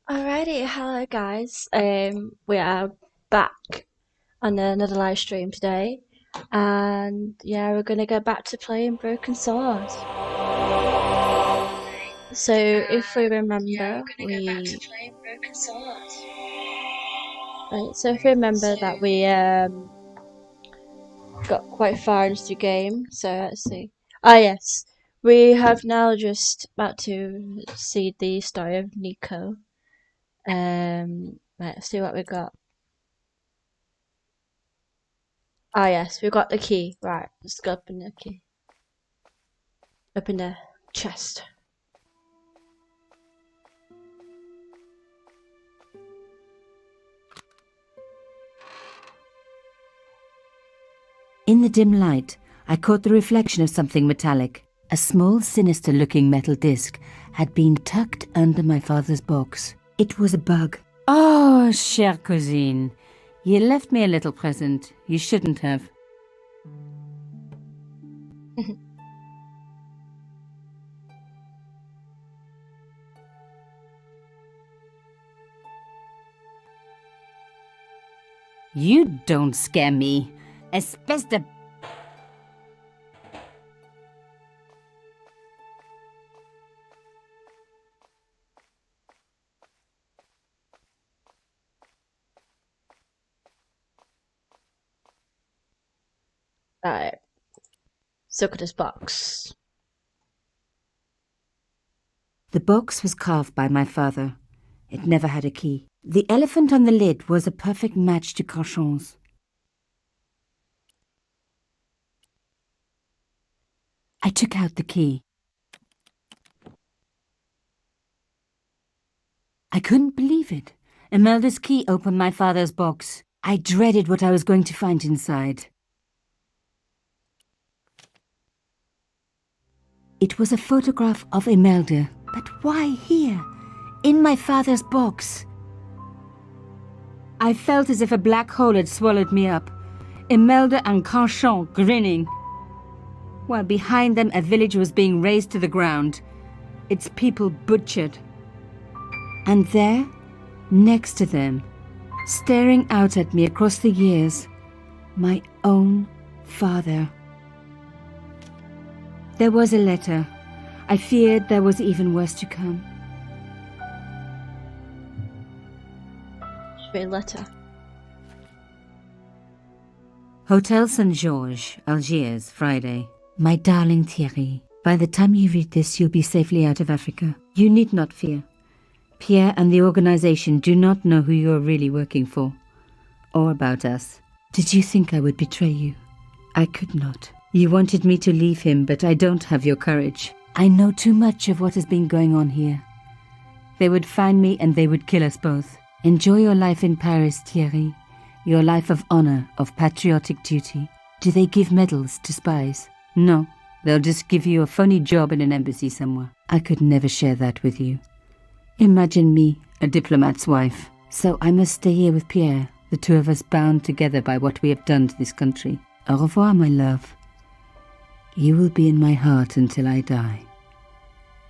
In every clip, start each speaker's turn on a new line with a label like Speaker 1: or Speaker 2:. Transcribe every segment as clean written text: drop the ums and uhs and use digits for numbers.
Speaker 1: Alrighty, hello guys. We are back on another live stream today, and yeah, we're gonna go back to playing Broken Sword. So if we remember, so if we remember that we got quite far into the game. So let's see. Yes, we have now just about to see the story of Nico. Let's see what we got. Yes, we got the key. Right, let's go open the key. Open the chest.
Speaker 2: In the dim light, I caught the reflection of something metallic. A small, sinister-looking metal disc had been tucked under my father's box. It was a bug. Oh, chère cousine, you left me a little present. You shouldn't have. You don't scare me. Espèce de...
Speaker 1: Right. So look at this box.
Speaker 2: The box was carved by my father. It never had a key. The elephant on the lid was a perfect match to Carchon's. I took out the key. I couldn't believe it. Imelda's key opened my father's box. I dreaded what I was going to find inside. It was a photograph of Imelda. But why here? In my father's box? I felt as if a black hole had swallowed me up. Imelda and Carchon grinning. While behind them a village was being razed to the ground. Its people butchered. And there, next to them, staring out at me across the years, my own father. There was a letter. I feared there was even worse to come.
Speaker 1: Should be a letter.
Speaker 2: Hotel St. Georges, Algiers, Friday. My darling Thierry, by the time you read this, you'll be safely out of Africa. You need not fear. Pierre and the organization do not know who you're really working for, or about us. Did you think I would betray you? I could not. You wanted me to leave him, but I don't have your courage. I know too much of what has been going on here. They would find me and they would kill us both. Enjoy your life in Paris, Thierry. Your life of honor, of patriotic duty. Do they give medals to spies? No, they'll just give you a phony job in an embassy somewhere. I could never share that with you. Imagine me, a diplomat's wife. So I must stay here with Pierre, the two of us bound together by what we have done to this country. Au revoir, my love. You will be in my heart until I die.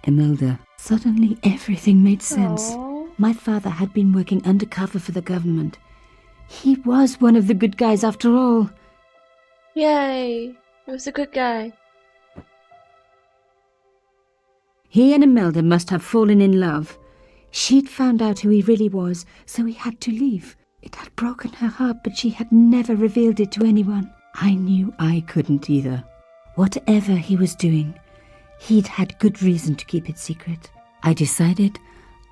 Speaker 2: Imelda. Suddenly everything made sense.
Speaker 1: Aww.
Speaker 2: My father had been working undercover for the government. He was one of the good guys after all.
Speaker 1: Yay! He was a good guy.
Speaker 2: He and Imelda must have fallen in love. She'd found out who he really was, so he had to leave. It had broken her heart, but she had never revealed it to anyone. I knew I couldn't either. Whatever he was doing, he'd had good reason to keep it secret. I decided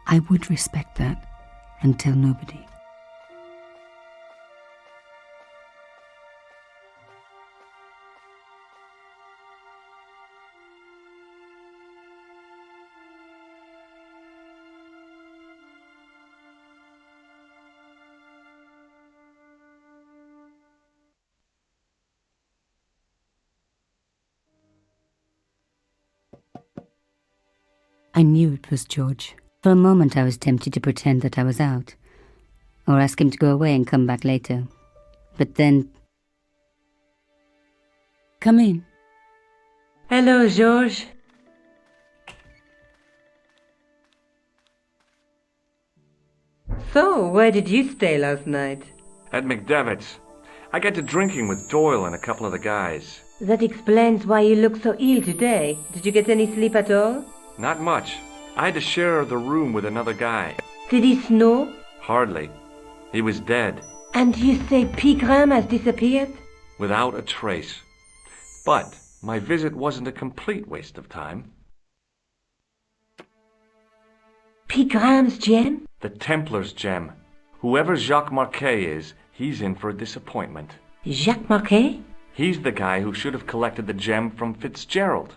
Speaker 2: I would respect that and tell nobody. I knew it was George. For a moment I was tempted to pretend that I was out, or ask him to go away and come back later. But then... Come in.
Speaker 3: Hello, George. So, where did you stay last night?
Speaker 4: At McDevitt's. I got to drinking with Doyle and a couple of the guys.
Speaker 3: That explains why you look so ill today. Did you get any sleep at all?
Speaker 4: Not much. I had to share the room with another guy.
Speaker 3: Did he snore?
Speaker 4: Hardly. He was dead,
Speaker 3: And you say Pigram has disappeared?
Speaker 4: without a trace. But my visit wasn't a complete waste of time.
Speaker 3: Pigram's gem?
Speaker 4: The Templar's gem. Whoever Jacques Marquet is, he's in for a disappointment.
Speaker 3: Jacques Marquet?
Speaker 4: He's the guy who should have collected the gem from Fitzgerald.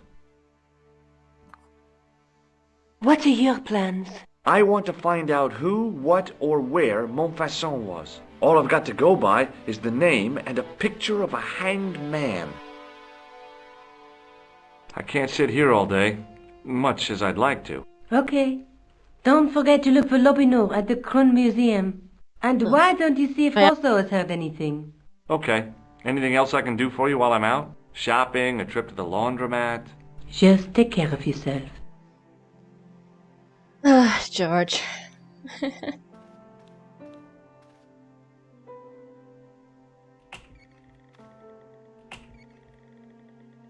Speaker 3: What are your plans?
Speaker 4: I want to find out who, what, or where Montfaucon was. All I've got to go by is the name and a picture of a hanged man. I can't sit here all day, much as I'd like to.
Speaker 3: Okay. Don't forget to look for Lobinot at the Kroon Museum. And why don't you see if Rousseau has heard anything?
Speaker 4: Okay. Anything else I can do for you while I'm out? Shopping, a trip to the laundromat?
Speaker 3: Just take care of yourself.
Speaker 1: George.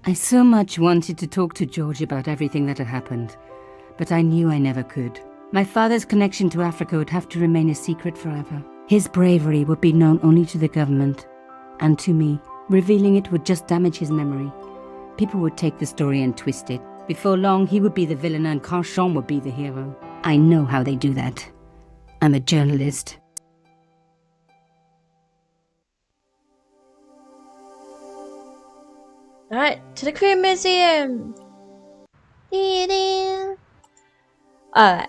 Speaker 2: I so much wanted to talk to George about everything that had happened, but I knew I never could. My father's connection to Africa would have to remain a secret forever. His bravery would be known only to the government and to me. Revealing it would just damage his memory. People would take the story and twist it. Before long, he would be the villain and Canchon would be the hero. I know how they do that. I'm a journalist.
Speaker 1: Alright, to the Kroon Museum! Alright.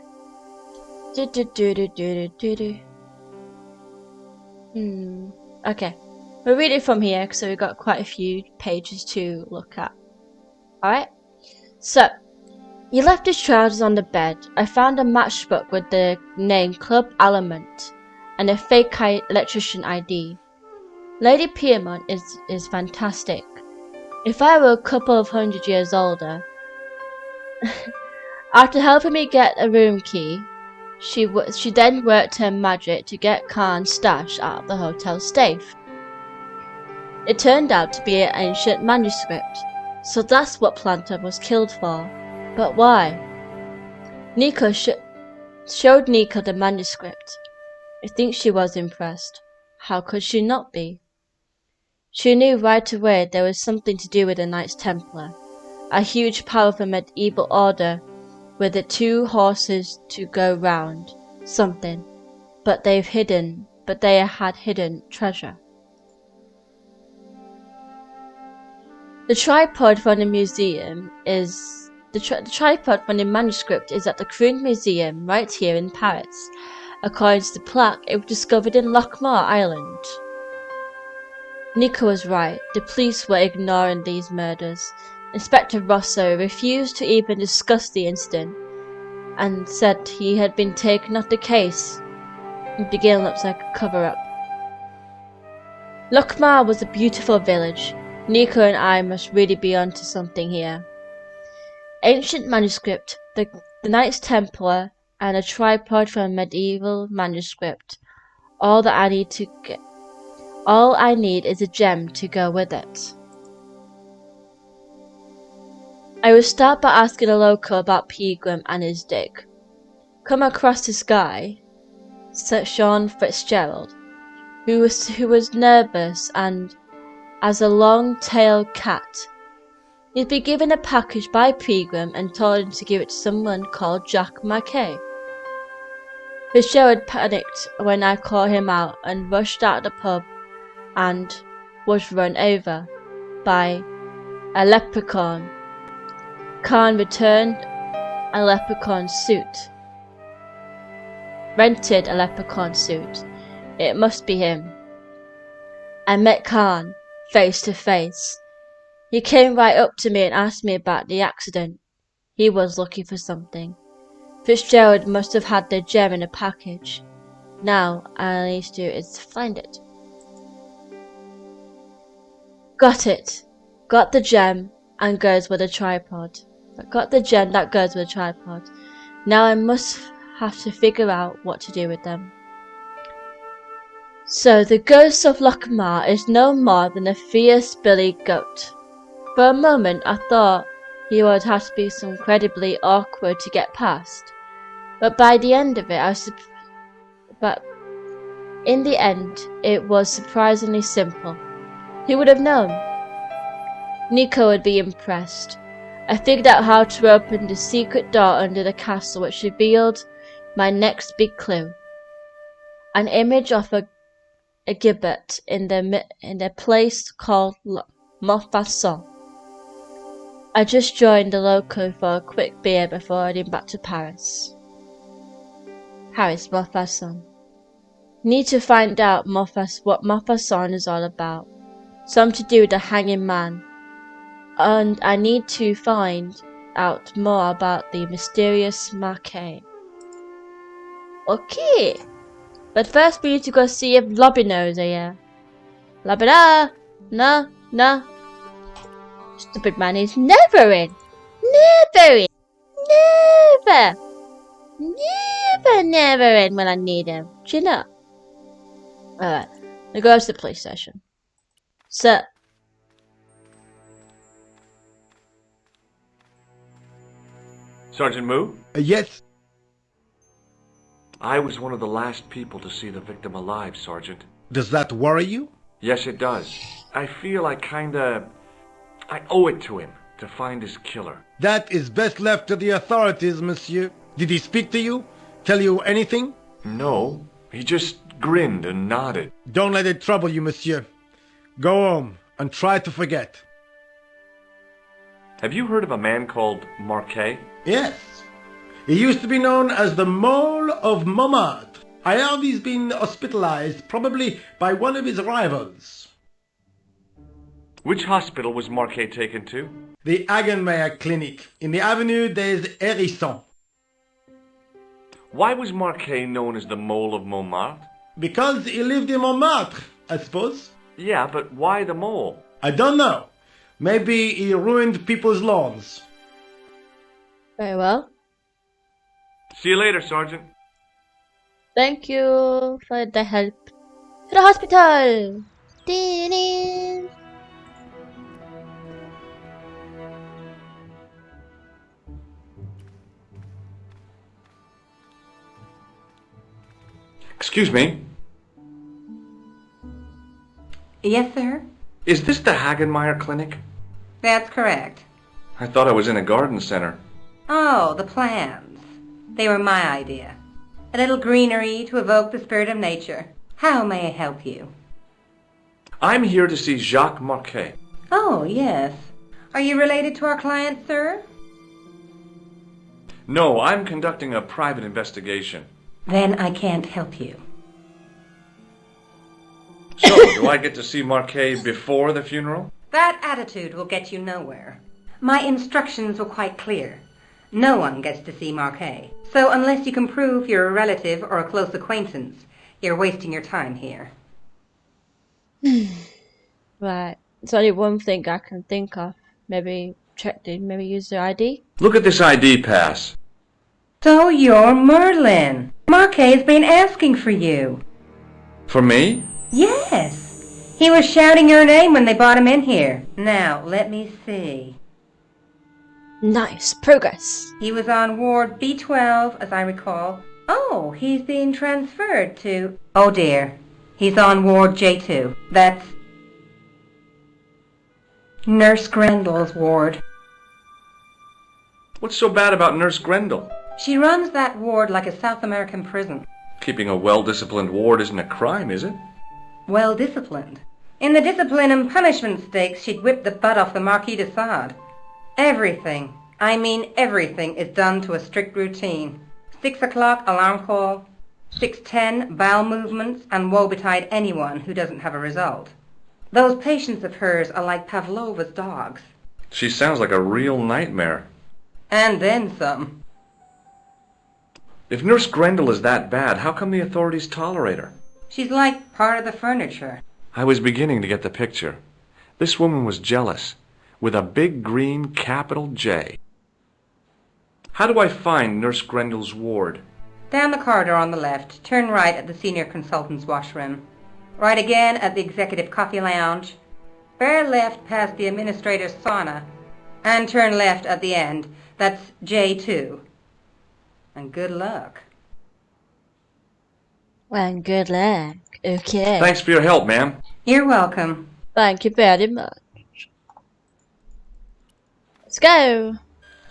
Speaker 1: Okay. We'll read it from here because we've got quite a few pages to look at. Alright? So, he left his trousers on the bed. I found a matchbook with the name Club Aliment and a fake electrician ID. Lady Piermont is fantastic. If I were a couple of 100 years older, after helping me get a room key, she then worked her magic to get Khan's stash out of the hotel safe. It turned out to be an ancient manuscript, so that's what Planter was killed for. But why? Nico showed Nico the manuscript. I think she was impressed. How could she not be? She knew right away there was something to do with the Knights Templar, a huge powerful medieval order with the 2 horses to go round, something. But they had hidden treasure. The tripod from the museum is the tripod from the manuscript is at the Kroon Museum right here in Paris. According to the plaque, it was discovered in Lochmar Island. Nico was right. The police were ignoring these murders. Inspector Rosso refused to even discuss the incident and said he had been taken off the case. It began looks like a cover-up. Lochmar was a beautiful village. Nico and I must really be onto something here. Ancient manuscript, the Knights Templar, and a tripod from a medieval manuscript. All I need is a gem to go with it. I will start by asking a local about Pegram and his dig. Come across this guy, Sir Sean Fitzgerald, who was nervous and as a long-tailed cat. He'd been given a package by Pegram and told him to give it to someone called Jacques Marquet. Fitzgerald panicked when I called him out and rushed out of the pub and was run over by a leprechaun. Khan returned a leprechaun suit. Rented a leprechaun suit. It must be him. I met Khan face to face. He came right up to me and asked me about the accident. He was looking for something. Fitzgerald must have had the gem in a package. Now all I need to do is find it. Got it. Got the gem and goes with a tripod. Got the gem that goes with a tripod. Now I must have to figure out what to do with them. So the ghost of Lockmar is no more than a fierce billy goat. For a moment I thought he would have to be so incredibly awkward to get past, but by the end of it, but in the end, it was surprisingly simple. He would have known. Nico would be impressed. I figured out how to open the secret door under the castle, which revealed my next big clue. An image of a gibbet in the place called Montfaucon. I just joined the local for a quick beer before heading back to Paris. Montfaucon. Need to find out what Montfaucon is all about. Something to do with the hanging man. And I need to find out more about the mysterious Marquis. Okay. But first we need to go see if Lobino's here. Lobino! No. Stupid man is never in. Never in. Never in when I need him. Do you know? Alright. Now go to the police station. Sir.
Speaker 4: Sergeant Moo?
Speaker 5: Yes.
Speaker 4: I was one of the last people to see the victim alive, Sergeant.
Speaker 5: Does that worry you?
Speaker 4: Yes, it does. I feel I owe it to him to find his killer.
Speaker 5: That is best left to the authorities, monsieur. Did he speak to you? Tell you anything?
Speaker 4: No, he just grinned and nodded.
Speaker 5: Don't let it trouble you, monsieur. Go home and try to forget.
Speaker 4: Have you heard of a man called Marquis?
Speaker 5: Yes. He used to be known as the Mole of Montmartre. I heard he's been hospitalized, probably by one of his rivals.
Speaker 4: Which hospital was Marquis taken to?
Speaker 5: The Hagenmeyer Clinic, in the Avenue des Hérissons.
Speaker 4: Why was Marquis known as the Mole of Montmartre?
Speaker 5: Because he lived in Montmartre, I suppose.
Speaker 4: Yeah, but why the mole?
Speaker 5: I don't know. Maybe he ruined people's lawns.
Speaker 1: Very well.
Speaker 4: See you later, Sergeant.
Speaker 1: Thank you for the help. To the hospital! Ding-ding.
Speaker 4: Excuse me.
Speaker 3: Yes, sir?
Speaker 4: Is this the Hagenmeyer Clinic?
Speaker 3: That's correct.
Speaker 4: I thought I was in a garden center.
Speaker 3: Oh, the plans. They were my idea. A little greenery to evoke the spirit of nature. How may I help you?
Speaker 4: I'm here to see Jacques Marquis.
Speaker 3: Oh, yes. Are you related to our client, sir?
Speaker 4: No, I'm conducting a private investigation.
Speaker 3: Then I can't help you.
Speaker 4: So, do I get to see Marquis before the funeral?
Speaker 3: That attitude will get you nowhere. My instructions were quite clear. No one gets to see Marquis. So unless you can prove you're a relative or a close acquaintance, you're wasting your time here.
Speaker 1: Right. It's only one thing I can think of. Maybe use their ID?
Speaker 4: Look at this ID pass.
Speaker 3: So you're Merlin. Marquis's been asking for you.
Speaker 4: For me?
Speaker 3: Yes. He was shouting your name when they brought him in here. Now, let me see.
Speaker 1: Nice progress.
Speaker 3: He was on Ward B12, as I recall. Oh, he's being transferred to... Oh dear. He's on Ward J2. That's Nurse Grendel's ward.
Speaker 4: What's so bad about Nurse Grendel?
Speaker 3: She runs that ward like a South American prison.
Speaker 4: Keeping a well-disciplined ward isn't a crime, is it?
Speaker 3: Well disciplined. In the discipline and punishment stakes, she'd whip the butt off the Marquis de Sade. Everything, I mean everything, is done to a strict routine. 6 o'clock alarm call, 6:10 bowel movements, and woe betide anyone who doesn't have a result. Those patients of hers are like Pavlova's dogs.
Speaker 4: She sounds like a real nightmare.
Speaker 3: And then some.
Speaker 4: If Nurse Grendel is that bad, how come the authorities tolerate her?
Speaker 3: She's like part of the furniture.
Speaker 4: I was beginning to get the picture. This woman was jealous, with a big green capital J. How do I find Nurse Grendel's ward?
Speaker 3: Down the corridor on the left, turn right at the senior consultant's washroom. Right again at the executive coffee lounge. Bear left past the administrator's sauna. And turn left at the end. That's J2. And good luck.
Speaker 1: And good luck. Okay.
Speaker 4: Thanks for your help, ma'am.
Speaker 3: You're welcome.
Speaker 1: Thank you very much. Let's go.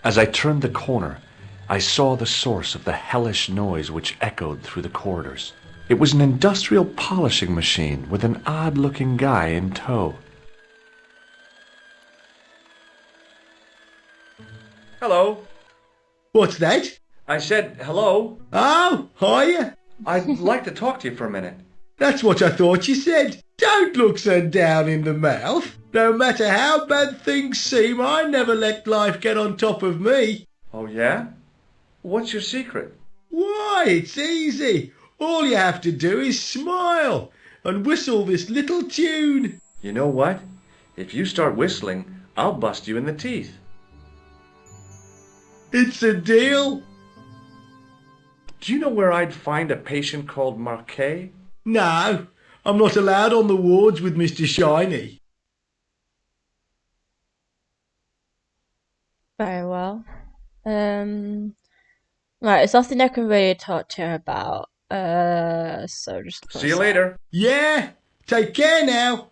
Speaker 4: As I turned the corner, I saw the source of the hellish noise which echoed through the corridors. It was an industrial polishing machine with an odd-looking guy in tow. Hello.
Speaker 5: What's that?
Speaker 4: I said hello.
Speaker 5: Oh, hiya.
Speaker 4: I'd like to talk to you for a minute.
Speaker 5: That's what I thought you said. Don't look so down in the mouth. No matter how bad things seem, I never let life get on top of me.
Speaker 4: Oh, yeah? What's your secret?
Speaker 5: Why, it's easy. All you have to do is smile and whistle this little tune.
Speaker 4: You know what? If you start whistling, I'll bust you in the teeth.
Speaker 5: It's a deal.
Speaker 4: Do you know where I'd find a patient called Marquet?
Speaker 5: No, I'm not allowed on the wards with Mr. Shiny.
Speaker 1: Very well. Right, there's nothing I can really talk to her about. So just
Speaker 4: See you later.
Speaker 5: Yeah, take care now.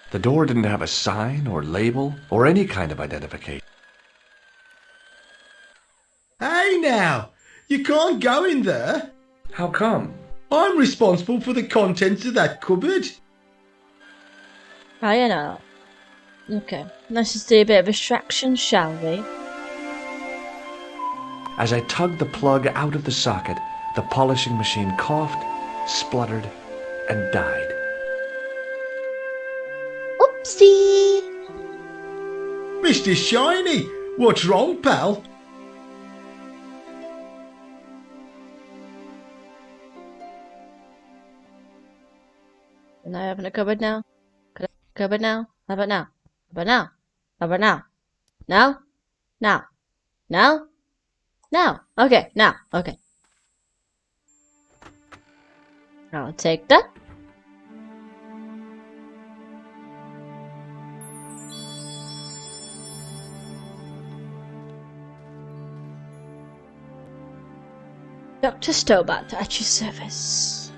Speaker 4: The door didn't have a sign or label or any kind of identification.
Speaker 5: Hey now, you can't go in there.
Speaker 4: How come?
Speaker 5: I'm responsible for the contents of that cupboard.
Speaker 1: Oh, you know. Okay, let's just do a bit of extraction, shall we?
Speaker 4: As I tugged the plug out of the socket, the polishing machine coughed, spluttered, and died.
Speaker 1: Oopsie!
Speaker 5: Mr. Shiny, what's wrong, pal?
Speaker 1: Can I open a cupboard now? Can I open a cupboard now? How about now? How about now? How about now? Now? Now? Now? Now? Okay, now. Okay. I'll take that. Dr. Stobart at your service.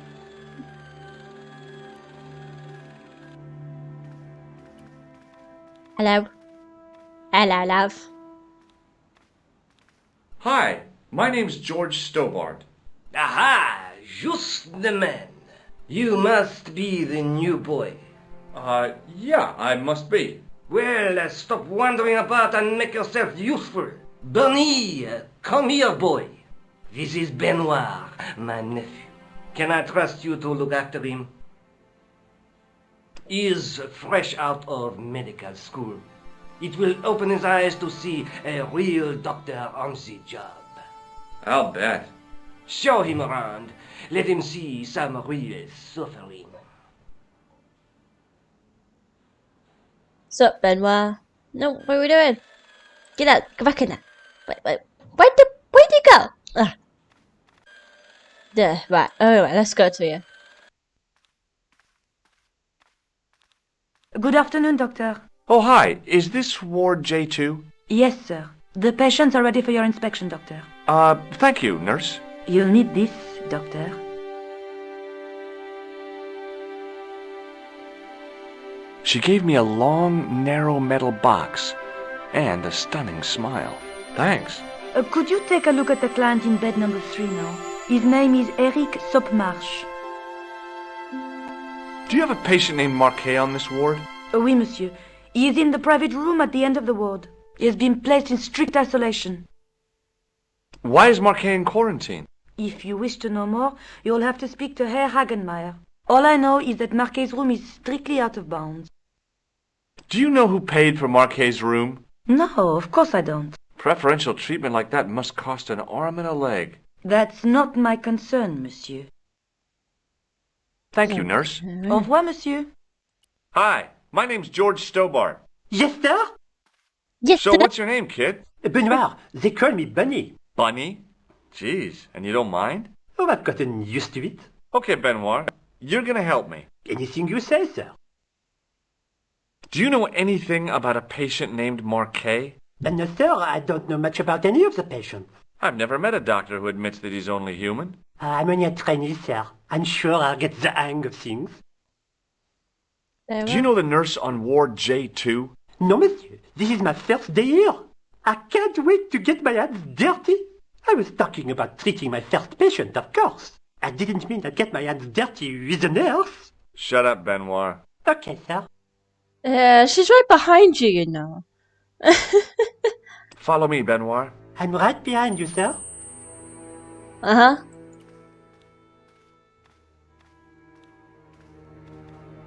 Speaker 1: Hello. Hello, love.
Speaker 4: Hi, my name's George Stobart.
Speaker 6: Aha! Just the man. You must be the new boy.
Speaker 4: Yeah, I must be.
Speaker 6: Well, stop wandering about and make yourself useful. Bernie, come here, boy. This is Benoit, my nephew. Can I trust you to look after him? He is fresh out of medical school. It will open his eyes to see a real doctor on the job.
Speaker 4: I'll bet.
Speaker 6: Show him around. Let him see some real suffering.
Speaker 1: What's up, Benoit? No, what are we doing? Get out. Go back in there. Wait. Where'd you go? Ugh. There, right. Alright, let's go to you.
Speaker 7: Good afternoon, Doctor.
Speaker 4: Oh, hi. Is this Ward J2?
Speaker 7: Yes, sir. The patients are ready for your inspection, Doctor.
Speaker 4: Thank you, nurse.
Speaker 7: You'll need this, Doctor.
Speaker 4: She gave me a long, narrow metal box and a stunning smile. Thanks.
Speaker 7: Could you take a look at the client in bed number 3 now? His name is Eric Sopmarsh.
Speaker 4: Do you have a patient named Marquet on this ward?
Speaker 7: Oui, monsieur. He is in the private room at the end of the ward. He has been placed in strict isolation.
Speaker 4: Why is Marquet in quarantine?
Speaker 7: If you wish to know more, you'll have to speak to Herr Hagenmeier. All I know is that Marquet's room is strictly out of bounds.
Speaker 4: Do you know who paid for Marquet's room?
Speaker 7: No, of course I don't.
Speaker 4: Preferential treatment like that must cost an arm and a leg.
Speaker 7: That's not my concern, monsieur.
Speaker 4: Thank you, nurse.
Speaker 7: Au revoir, monsieur.
Speaker 4: Hi, my name's George Stobart.
Speaker 6: Jester?
Speaker 1: Yes,
Speaker 4: So what's your name, kid?
Speaker 6: Benoit, they call me Bunny.
Speaker 4: Bunny? Jeez, and you don't mind?
Speaker 6: Oh, I've gotten used to it.
Speaker 4: Okay, Benoit. You're gonna help me.
Speaker 8: Anything you say, sir.
Speaker 4: Do you know anything about a patient named Marquet?
Speaker 8: No, sir, I don't know much about any of the patients.
Speaker 4: I've never met a doctor who admits that he's only human.
Speaker 8: I'm only a trainee, sir. I'm sure I'll get the hang of things.
Speaker 4: Do you know the nurse on Ward J2?
Speaker 8: No, monsieur. This is my first day here. I can't wait to get my hands dirty. I was talking about treating my first patient, of course. I didn't mean I'd get my hands dirty with a nurse.
Speaker 4: Shut up, Benoit.
Speaker 8: Okay, sir.
Speaker 1: She's right behind you, you know.
Speaker 4: Follow me, Benoit.
Speaker 8: I'm right behind you, sir.
Speaker 1: Uh-huh.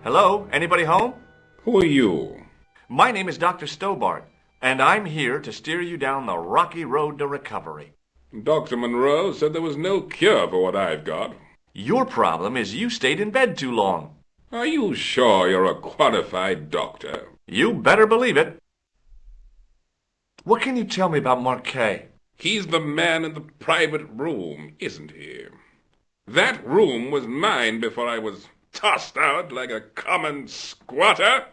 Speaker 4: Hello? Anybody home?
Speaker 9: Who are you?
Speaker 4: My name is Dr. Stobart, and I'm here to steer you down the rocky road to recovery.
Speaker 9: Dr. Monroe said there was no cure for what I've got.
Speaker 4: Your problem is you stayed in bed too long.
Speaker 9: Are you sure you're a qualified doctor?
Speaker 4: You better believe it. What can you tell me about Marquet?
Speaker 9: He's the man in the private room, isn't he? That room was mine before I was tossed out like a common squatter.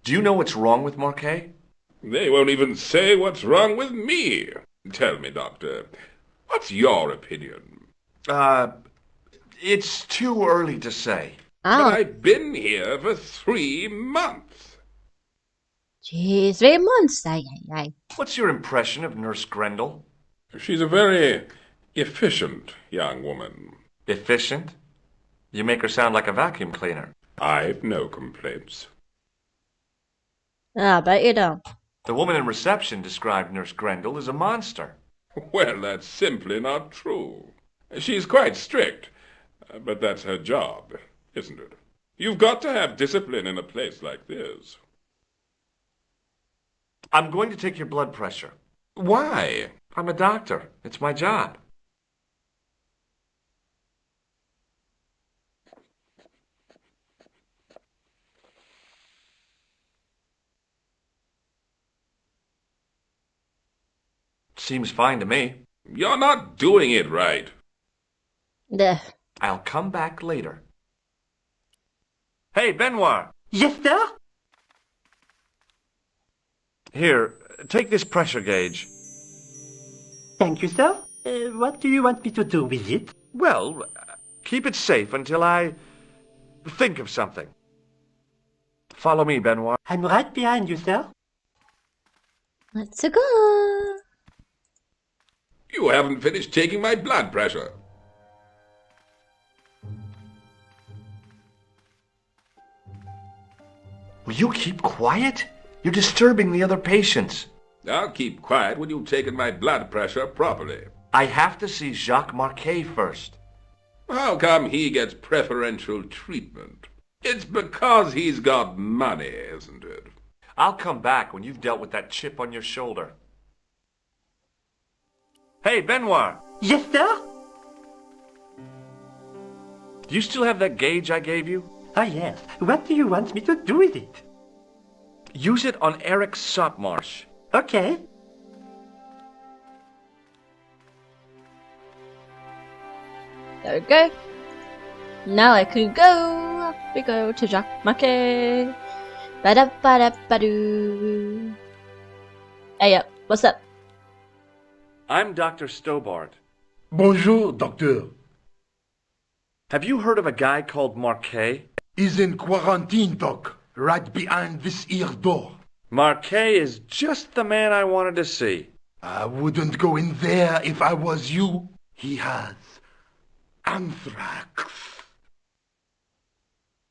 Speaker 4: Do you know what's wrong with Marquet?
Speaker 9: They won't even say what's wrong with me. Tell me, doctor, what's your opinion?
Speaker 4: It's too early to say.
Speaker 9: But I've been here for 3 months.
Speaker 1: Jeez, 3 months. Ay, ay, ay.
Speaker 4: What's your impression of Nurse Grendel?
Speaker 9: She's a very efficient young woman.
Speaker 4: Efficient? You make her sound like a vacuum cleaner.
Speaker 9: I've no complaints.
Speaker 1: I bet you don't.
Speaker 4: The woman in reception described Nurse Grendel as a monster.
Speaker 9: Well, that's simply not true. She's quite strict, but that's her job, isn't it? You've got to have discipline in a place like this.
Speaker 4: I'm going to take your blood pressure.
Speaker 9: Why?
Speaker 4: I'm a doctor. It's my job. Seems fine to me.
Speaker 9: You're not doing it right.
Speaker 1: Duh.
Speaker 4: I'll come back later. Hey, Benoit!
Speaker 8: Yes, sir?
Speaker 4: Here, take this pressure gauge.
Speaker 8: Thank you, sir. What do you want me to do with it?
Speaker 4: Well, keep it safe until I think of something. Follow me, Benoit.
Speaker 8: I'm right behind you, sir.
Speaker 1: Let's go.
Speaker 9: You haven't finished taking my blood pressure.
Speaker 4: Will you keep quiet? You're disturbing the other patients.
Speaker 9: I'll keep quiet when you've taken my blood pressure properly.
Speaker 4: I have to see Jacques Marquet first.
Speaker 9: How come he gets preferential treatment? It's because he's got money, isn't it?
Speaker 4: I'll come back when you've dealt with that chip on your shoulder. Hey, Benoit!
Speaker 8: Yes, sir?
Speaker 4: Do you still have that gauge I gave you?
Speaker 8: Oh, yes. What do you want me to do with it?
Speaker 4: Use it on Eric Sopmarsh.
Speaker 8: Okay.
Speaker 1: There we go. Now I can go. We go to Jacques Marquet. Ba-da-ba-da-ba-doo. Hey, up. What's up?
Speaker 4: I'm Dr. Stobart.
Speaker 5: Bonjour, doctor.
Speaker 4: Have you heard of a guy called Marquet?
Speaker 5: He's in quarantine, doc, right behind this here door.
Speaker 4: Marquet is just the man I wanted to see.
Speaker 5: I wouldn't go in there if I was you. He has anthrax.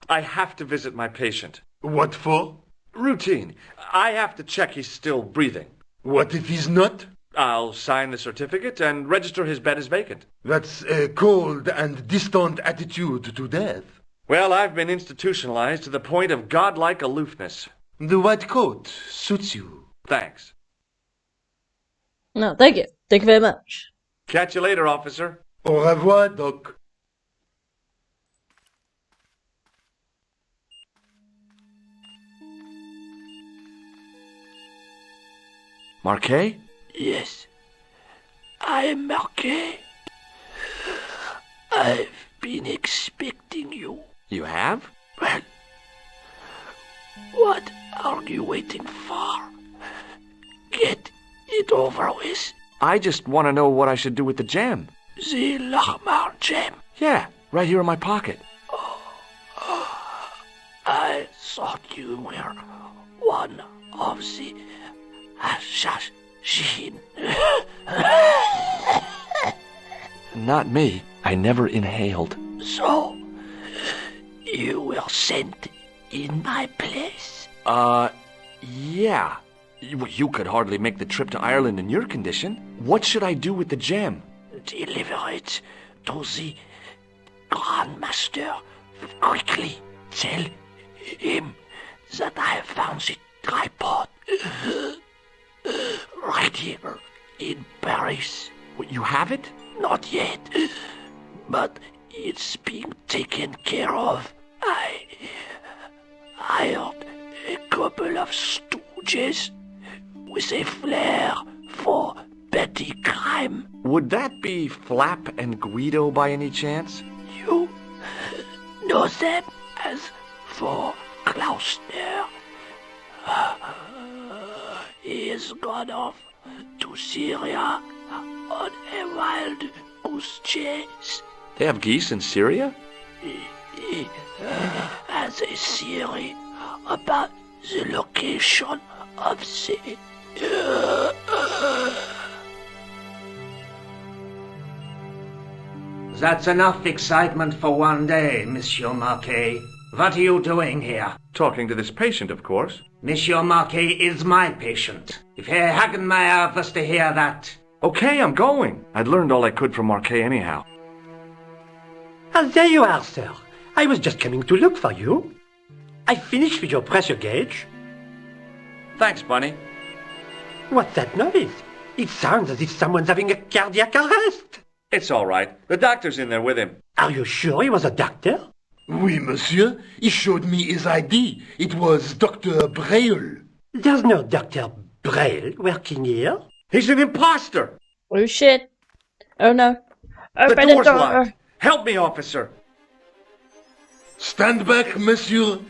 Speaker 4: I have to visit my patient.
Speaker 5: What for?
Speaker 4: Routine. I have to check he's still breathing.
Speaker 5: What if he's not?
Speaker 4: I'll sign the certificate and register his bed as vacant.
Speaker 5: That's a cold and distant attitude to death.
Speaker 4: Well, I've been institutionalized to the point of godlike aloofness.
Speaker 5: The white coat suits you.
Speaker 4: Thanks.
Speaker 1: No, thank you. Thank you very much.
Speaker 4: Catch you later, officer.
Speaker 5: Au revoir, doc.
Speaker 4: Marquet?
Speaker 6: Yes, I am Marquet. I've been expecting seen you.
Speaker 4: You have?
Speaker 6: Well, what are you waiting for? Get it over with.
Speaker 4: I just want to know what I should do with the gem.
Speaker 6: The Lahmar gem.
Speaker 4: Yeah, right here in my pocket.
Speaker 6: I thought you were one of the assassin.
Speaker 4: Not me. I never inhaled.
Speaker 6: So, you were sent in my place?
Speaker 4: Yeah. You could hardly make the trip to Ireland in your condition. What should I do with the gem?
Speaker 6: Deliver it to the Grand Master quickly. Tell him that I have found the tripod right here in Paris.
Speaker 4: What, you have it?
Speaker 6: Not yet, but it's being taken care of. I hired a couple of stooges with a flair for petty crime.
Speaker 4: Would that be Flap and Guido by any chance?
Speaker 6: You know them as for Gloucester. He has gone off to Syria on a wild goose chase.
Speaker 4: They have geese in Syria?
Speaker 6: He has a theory about the location of the... That's enough excitement for one day, Monsieur Marquet. What are you doing here?
Speaker 4: Talking to this patient, of course.
Speaker 6: Monsieur Marquet is my patient. If Herr Hagenmeyer was to hear that...
Speaker 4: Okay, I'm going. I'd learned all I could from Marquet anyhow.
Speaker 8: Ah, there you are, sir. I was just coming to look for you. I finished with your pressure gauge.
Speaker 4: Thanks, Bunny.
Speaker 8: What's that noise? It sounds as if someone's having a cardiac arrest.
Speaker 4: It's all right. The doctor's in there with him.
Speaker 8: Are you sure he was a doctor?
Speaker 5: Oui, monsieur. He showed me his ID. It was Dr. Braille.
Speaker 8: There's no Dr. Braille working here.
Speaker 4: He's an imposter!
Speaker 1: Oh shit. Oh no.
Speaker 4: The
Speaker 1: Open
Speaker 4: door's
Speaker 1: the door.
Speaker 4: locked. Help me, officer.
Speaker 5: Stand back, monsieur.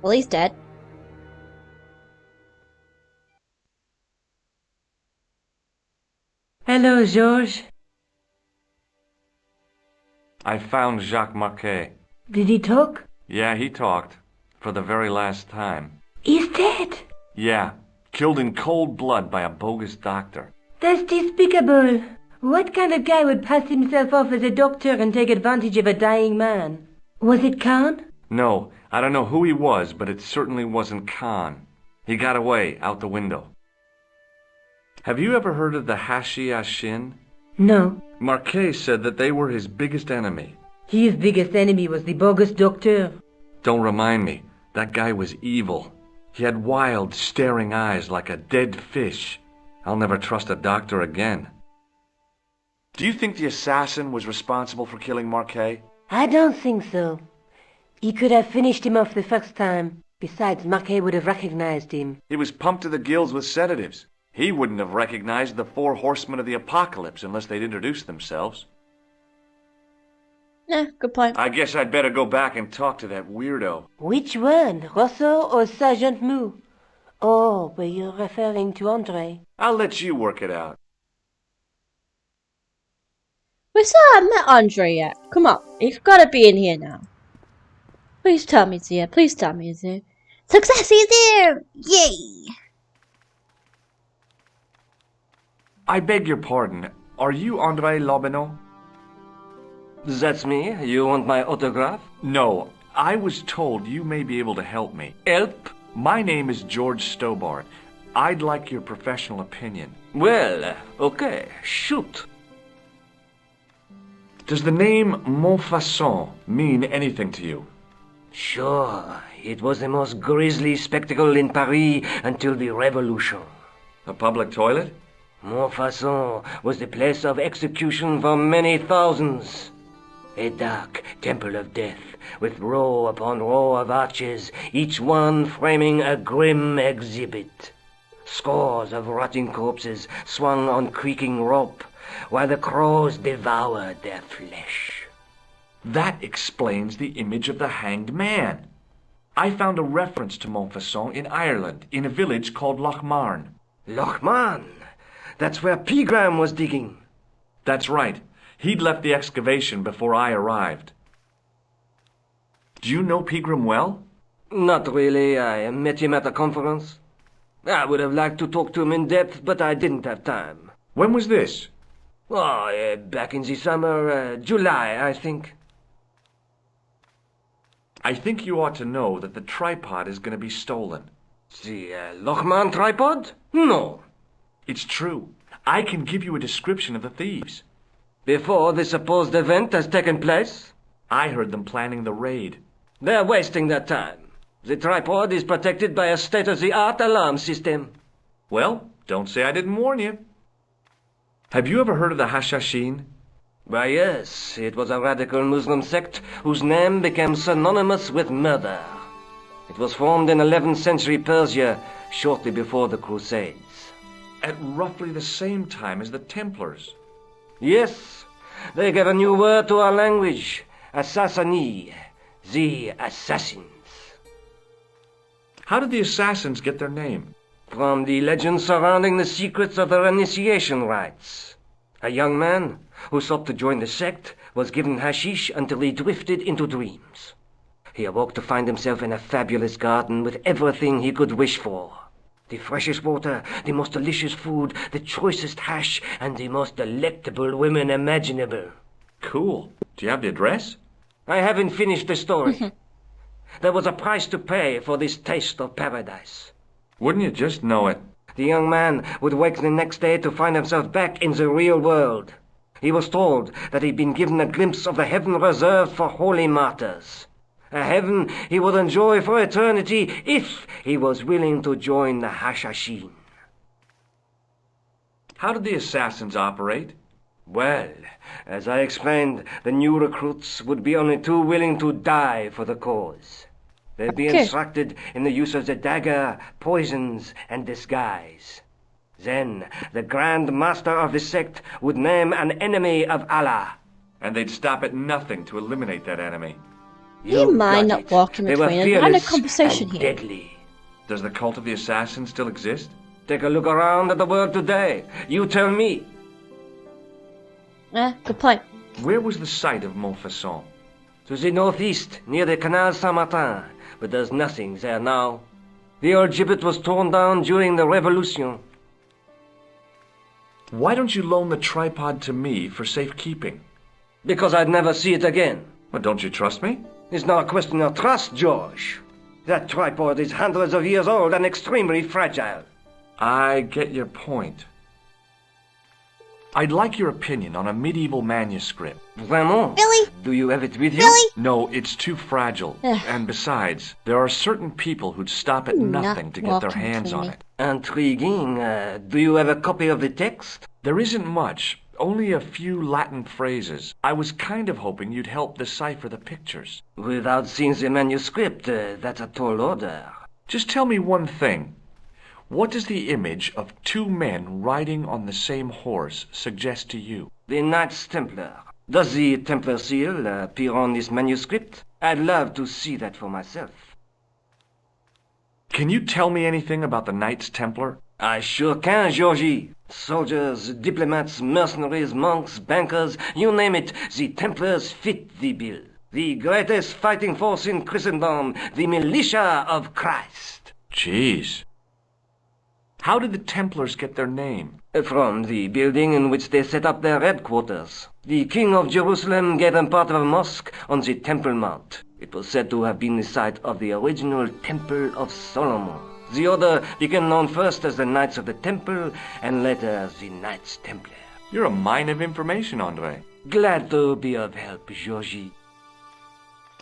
Speaker 1: Well, he's dead.
Speaker 3: Hello, Georges.
Speaker 4: I found Jacques Marquet.
Speaker 3: Did he talk?
Speaker 4: Yeah, he talked. For the very last time.
Speaker 3: He's dead.
Speaker 4: Yeah, killed in cold blood by a bogus doctor.
Speaker 3: That's despicable. What kind of guy would pass himself off as a doctor and take advantage of a dying man? Was it Khan?
Speaker 4: No, I don't know who he was, but it certainly wasn't Khan. He got away, out the window. Have you ever heard of the Hashi-Ashin?
Speaker 3: No.
Speaker 4: Marquet said that they were his biggest enemy.
Speaker 3: His biggest enemy was the bogus doctor.
Speaker 4: Don't remind me. That guy was evil. He had wild, staring eyes like a dead fish. I'll never trust a doctor again. Do you think the assassin was responsible for killing Marquet?
Speaker 3: I don't think so. He could have finished him off the first time. Besides, Marquet would have recognized him.
Speaker 4: He was pumped to the gills with sedatives. He wouldn't have recognized the 4 horsemen of the apocalypse unless they'd introduced themselves.
Speaker 1: Yeah, good point.
Speaker 4: I guess I'd better go back and talk to that weirdo.
Speaker 3: Which one, Rousseau or Sergeant Mou? Oh, but you're referring to Andre.
Speaker 4: I'll let you work it out.
Speaker 1: We still haven't met Andre yet. Come on, he's gotta be in here now. Please tell me he's here. Please tell me he's here. Success, he's here! Yay!
Speaker 4: I beg your pardon. Are you André Lobineau?
Speaker 6: That's me. You want my autograph?
Speaker 4: No, I was told you may be able to help me.
Speaker 6: Help?
Speaker 4: My name is George Stobart. I'd like your professional opinion.
Speaker 6: Well, okay, shoot.
Speaker 4: Does the name Montfaucon mean anything to you?
Speaker 6: Sure, it was the most grisly spectacle in Paris until the Revolution.
Speaker 4: A public toilet?
Speaker 6: Montfaucon was the place of execution for many thousands. A dark temple of death, with row upon row of arches, each one framing a grim exhibit. Scores of rotting corpses swung on creaking rope, while the crows devoured their flesh.
Speaker 4: That explains the image of the hanged man. I found a reference to Montfaucon in Ireland, in a village called Lochmarn.
Speaker 6: Lochmarn? That's where Pegram was digging.
Speaker 4: That's right. He'd left the excavation before I arrived. Do you know Pegram well?
Speaker 6: Not really. I met him at a conference. I would have liked to talk to him in depth, but I didn't have time.
Speaker 4: When was this?
Speaker 6: Oh, back in the summer, July, I think.
Speaker 4: I think you ought to know that the tripod is going to be stolen.
Speaker 6: The Lochmarn tripod? No.
Speaker 4: It's true. I can give you a description of the thieves.
Speaker 6: Before the supposed event has taken place?
Speaker 4: I heard them planning the raid.
Speaker 6: They're wasting their time. The tripod is protected by a state-of-the-art alarm system.
Speaker 4: Well, don't say I didn't warn you. Have you ever heard of the Hashashin?
Speaker 6: Why, yes. It was a radical Muslim sect whose name became synonymous with murder. It was formed in 11th century Persia, shortly before the Crusades.
Speaker 4: At roughly the same time as the Templars.
Speaker 6: Yes, they gave a new word to our language. Assassini, the assassins.
Speaker 4: How did the assassins get their name?
Speaker 6: From the legend surrounding the secrets of their initiation rites. A young man who sought to join the sect was given hashish until he drifted into dreams. He awoke to find himself in a fabulous garden with everything he could wish for. The freshest water, the most delicious food, the choicest hash, and the most delectable women imaginable.
Speaker 4: Cool. Do you have the address?
Speaker 6: I haven't finished the story. There was a price to pay for this taste of paradise.
Speaker 4: Wouldn't you just know it?
Speaker 6: The young man would wake the next day to find himself back in the real world. He was told that he'd been given a glimpse of the heaven reserved for holy martyrs. A heaven he would enjoy for eternity if he was willing to join the Hashashin.
Speaker 4: How did the assassins operate?
Speaker 6: Well, as I explained, the new recruits would be only too willing to die for the cause. They'd be instructed in the use of the dagger, poisons, and disguise. Then, the Grand Master of the sect would name an enemy of Allah.
Speaker 4: And they'd stop at nothing to eliminate that enemy.
Speaker 1: You mind not walking between and having a conversation here?
Speaker 6: Deadly.
Speaker 4: Does the cult of the assassins still exist?
Speaker 6: Take a look around at the world today. You tell me.
Speaker 1: Good point.
Speaker 4: Where was the site of Montfaucon?
Speaker 6: To the northeast, near the Canal Saint-Martin, but there's nothing there now. The old gibbet was torn down during the Revolution.
Speaker 4: Why don't you loan the tripod to me for safekeeping?
Speaker 6: Because I'd never see it again.
Speaker 4: Well, don't you trust me?
Speaker 6: It's not a question of trust, George. That tripod is hundreds of years old and extremely fragile.
Speaker 4: I get your point. I'd like your opinion on a medieval manuscript.
Speaker 6: Vraiment?
Speaker 1: Really?
Speaker 6: Do you have it with you?
Speaker 1: Really?
Speaker 4: No, it's too fragile. And besides, there are certain people who'd stop at nothing to get their hands on it.
Speaker 6: Intriguing. Do you have a copy of the text?
Speaker 4: There isn't much. Only a few Latin phrases. I was kind of hoping you'd help decipher the pictures.
Speaker 6: Without seeing the manuscript, that's a tall order.
Speaker 4: Just tell me one thing. What does the image of two men riding on the same horse suggest to you?
Speaker 6: The Knights Templar. Does the Templar seal appear on this manuscript? I'd love to see that for myself.
Speaker 4: Can you tell me anything about the Knights Templar?
Speaker 6: I sure can, Georgie. Soldiers, diplomats, mercenaries, monks, bankers, you name it, the Templars fit the bill. The greatest fighting force in Christendom, the militia of Christ.
Speaker 4: Jeez. How did the Templars get their name?
Speaker 6: From the building in which they set up their headquarters. The King of Jerusalem gave them part of a mosque on the Temple Mount. It was said to have been the site of the original Temple of Solomon. The order became known first as the Knights of the Temple, and later as the Knights Templar.
Speaker 4: You're a mine of information, Andre.
Speaker 6: Glad to be of help, Georgie.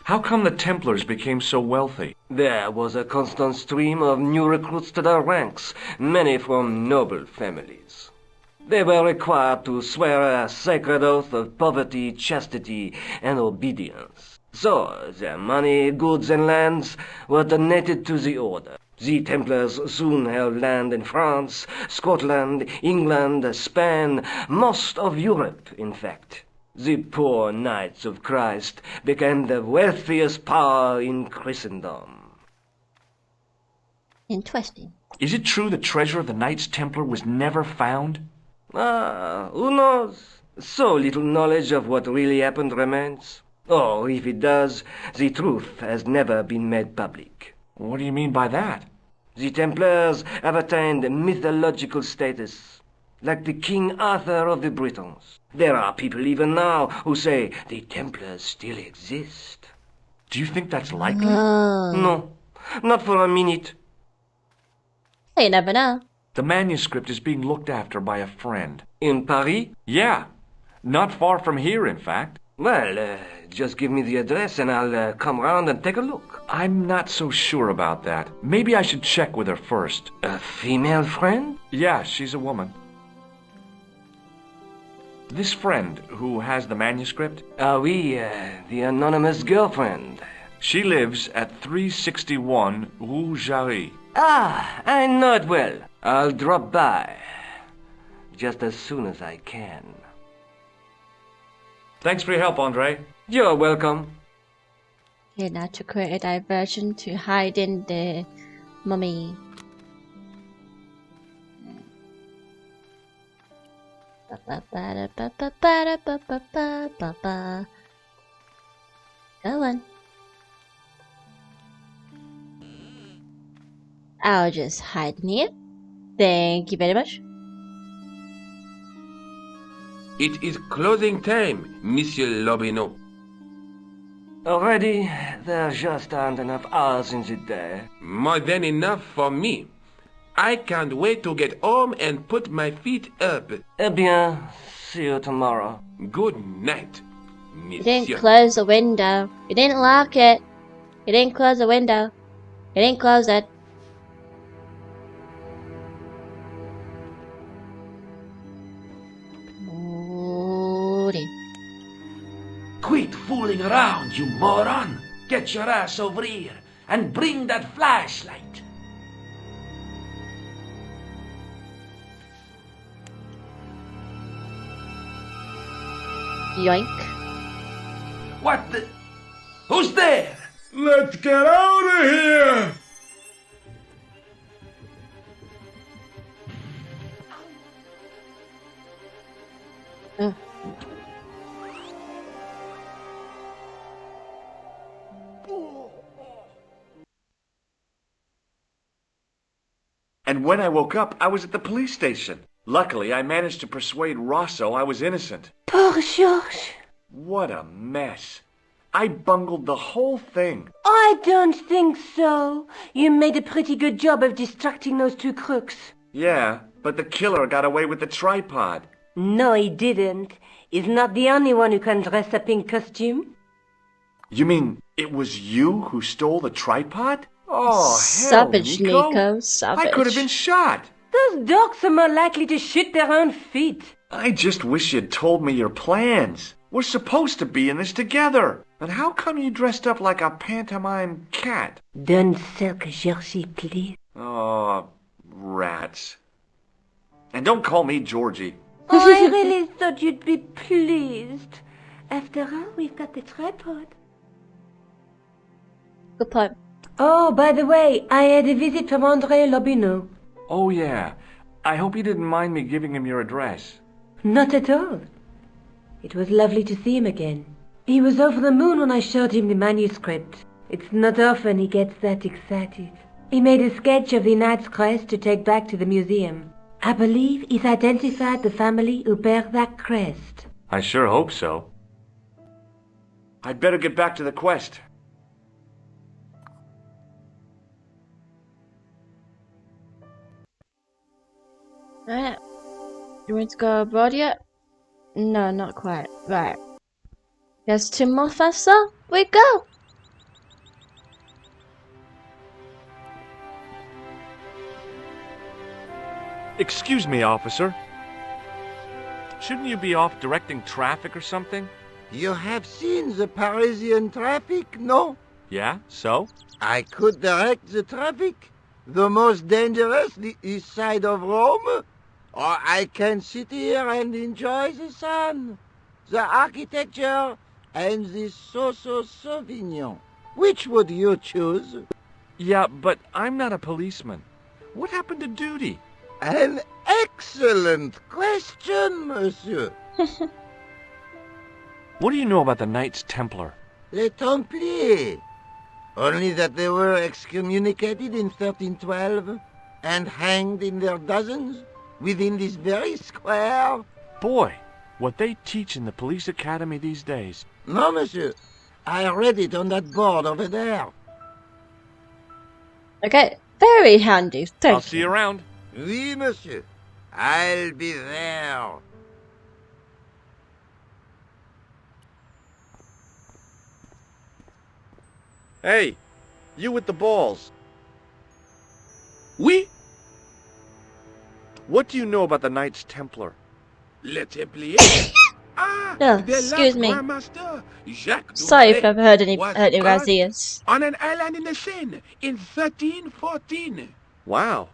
Speaker 4: How come the Templars became so wealthy?
Speaker 6: There was a constant stream of new recruits to their ranks, many from noble families. They were required to swear a sacred oath of poverty, chastity, and obedience. So, their money, goods, and lands were donated to the order. The Templars soon held land in France, Scotland, England, Spain, most of Europe, in fact. The poor Knights of Christ became the wealthiest power in Christendom.
Speaker 1: Interesting.
Speaker 4: Is it true the treasure of the Knights Templar was never found?
Speaker 6: Who knows? So little knowledge of what really happened remains. Or, if it does, the truth has never been made public.
Speaker 4: What do you mean by that?
Speaker 6: The Templars have attained mythological status, like the King Arthur of the Britons. There are people even now who say the Templars still exist.
Speaker 4: Do you think that's likely?
Speaker 6: No, not for a minute.
Speaker 1: You never know.
Speaker 4: The manuscript is being looked after by a friend.
Speaker 6: In Paris?
Speaker 4: Yeah, not far from here, in fact.
Speaker 6: Well, just give me the address and I'll come round and take a look.
Speaker 4: I'm not so sure about that. Maybe I should check with her first.
Speaker 6: A female friend?
Speaker 4: Yeah, she's a woman. This friend who has the manuscript?
Speaker 6: Oui, the anonymous girlfriend.
Speaker 4: She lives at 361 Rue Jarry.
Speaker 6: Ah, I know it well. I'll drop by. Just as soon as I can.
Speaker 4: Thanks for your help, Andre.
Speaker 6: You're welcome.
Speaker 1: Okay, now to create a diversion to hide in the mummy. Go on. I'll just hide in here. Thank you very much.
Speaker 10: It is closing time, Monsieur Lobineau.
Speaker 6: Already, there just aren't enough hours in the day.
Speaker 10: More than enough for me. I can't wait to get home and put my feet up.
Speaker 6: Eh bien, see you tomorrow.
Speaker 10: Good night,
Speaker 1: You
Speaker 10: Monsieur.
Speaker 1: didn't close the window. You didn't lock it. You didn't close the window. You didn't close it.
Speaker 11: Quit fooling around, you moron! Get your ass over here and bring that flashlight!
Speaker 1: Yoink.
Speaker 11: What the... Who's there?
Speaker 5: Let's get out of here!
Speaker 4: And when I woke up, I was at the police station. Luckily, I managed to persuade Rosso I was innocent.
Speaker 7: Poor Georges.
Speaker 4: What a mess. I bungled the whole thing.
Speaker 7: I don't think so. You made a pretty good job of distracting those two crooks.
Speaker 4: Yeah, but the killer got away with the tripod.
Speaker 7: No, he didn't. He's not the only one who can dress up in costume.
Speaker 4: You mean it was you who stole the tripod? Oh,
Speaker 1: Savage,
Speaker 4: hell,
Speaker 1: Nico. Savage.
Speaker 4: I could have been shot.
Speaker 7: Those dogs are more likely to shoot their own feet.
Speaker 4: I just wish you'd told me your plans. We're supposed to be in this together. And how come you dressed up like a pantomime cat?
Speaker 7: Don't sulk, Georgie, please.
Speaker 4: Oh, rats. And don't call me Georgie.
Speaker 7: Oh, I really thought you'd be pleased. After all, we've got the tripod.
Speaker 1: Good point.
Speaker 7: Oh, by the way, I had a visit from Andre Lobineau.
Speaker 4: Oh, yeah. I hope you didn't mind me giving him your address.
Speaker 7: Not at all. It was lovely to see him again. He was over the moon when I showed him the manuscript. It's not often he gets that excited. He made a sketch of the knight's crest to take back to the museum. I believe he's identified the family who bear that crest.
Speaker 4: I sure hope so. I'd better get back to the quest.
Speaker 1: Alright. You want to go abroad yet? No, not quite. Right. Guess to Mufasa we go!
Speaker 4: Excuse me, officer. Shouldn't you be off directing traffic or something?
Speaker 12: You have seen the Parisian traffic, no?
Speaker 4: Yeah, so?
Speaker 12: I could direct the traffic. The most dangerous, the east side of Rome. Or I can sit here and enjoy the sun, the architecture, and the Sauvignon. Which would you choose?
Speaker 4: Yeah, but I'm not a policeman. What happened to duty?
Speaker 12: An excellent question, monsieur.
Speaker 4: What do you know about the Knights Templar?
Speaker 12: Les Templiers. Only that they were excommunicated in 1312 and hanged in their dozens within this very square.
Speaker 4: Boy, what they teach in the police academy these days.
Speaker 12: No, monsieur. I read it on that board over there.
Speaker 1: Okay, very handy. Thank
Speaker 4: I'll see you around.
Speaker 12: Oui, monsieur. I'll be there.
Speaker 4: Hey, you with the balls.
Speaker 10: Oui,
Speaker 4: What do you know about the Knights Templar?
Speaker 10: les Templiers.
Speaker 1: Oh,
Speaker 10: the
Speaker 1: excuse
Speaker 10: last
Speaker 1: me.
Speaker 10: Grand Master, Jacques
Speaker 1: Sorry if
Speaker 10: Dupré,
Speaker 1: I've heard any
Speaker 10: was
Speaker 1: hurt your guys'
Speaker 10: caught
Speaker 1: ears.
Speaker 10: on an island in the Seine in 1314.
Speaker 4: Wow,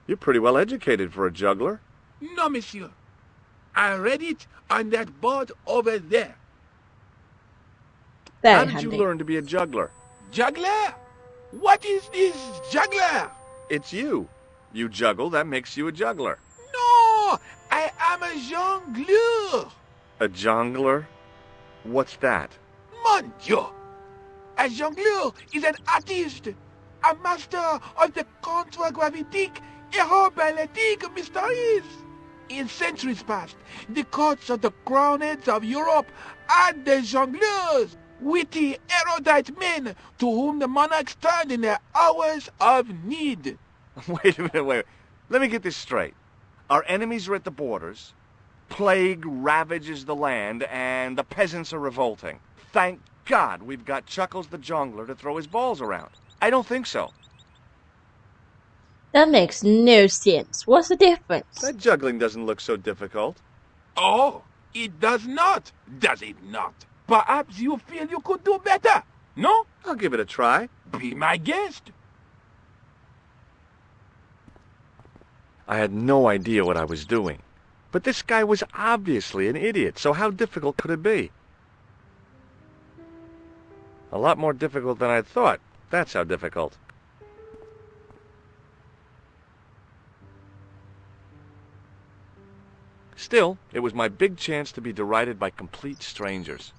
Speaker 4: you're pretty well educated for a juggler.
Speaker 10: No, monsieur. I read it on that board over there.
Speaker 1: Very
Speaker 4: How did
Speaker 1: handy.
Speaker 4: you learn to be a juggler?
Speaker 10: Juggler? What is this juggler?
Speaker 4: It's you. You juggle, that makes you a juggler.
Speaker 10: No, I am a jongleur.
Speaker 4: A jongler? What's that?
Speaker 10: Mon Dieu. A jongleur is an artist, a master of the contragravitic aeroballetic mysteries. In centuries past, the courts of the crowned heads of Europe had the jongleurs, witty, erudite men to whom the monarchs turned in their hours of need.
Speaker 4: Wait a minute, wait. Let me get this straight. Our enemies are at the borders, plague ravages the land, and the peasants are revolting. Thank God we've got Chuckles the Jongler to throw his balls around. I don't think so.
Speaker 1: That makes no sense. What's the difference?
Speaker 4: That juggling doesn't look so difficult.
Speaker 10: Oh, it does not, does it not? Perhaps you feel you could do better, no?
Speaker 4: I'll give it a try.
Speaker 10: Be my guest.
Speaker 4: I had no idea what I was doing. But this guy was obviously an idiot, so how difficult could it be? A lot more difficult than I thought. That's how difficult. Still, it was my big chance to be derided by complete strangers.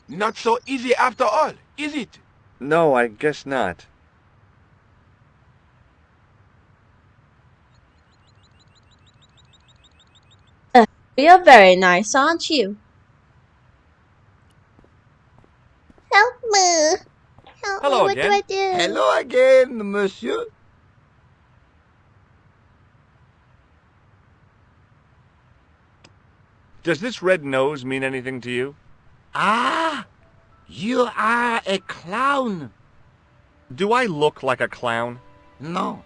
Speaker 10: Not so easy after all, is it?
Speaker 4: No, I guess not.
Speaker 1: You're very nice, aren't you? Help me! Help
Speaker 4: Hello
Speaker 1: me,
Speaker 4: again.
Speaker 1: what do I do?
Speaker 12: Hello again, monsieur.
Speaker 4: Does this red nose mean anything to you?
Speaker 12: Ah, you are a clown.
Speaker 4: Do I look like a clown?
Speaker 12: No,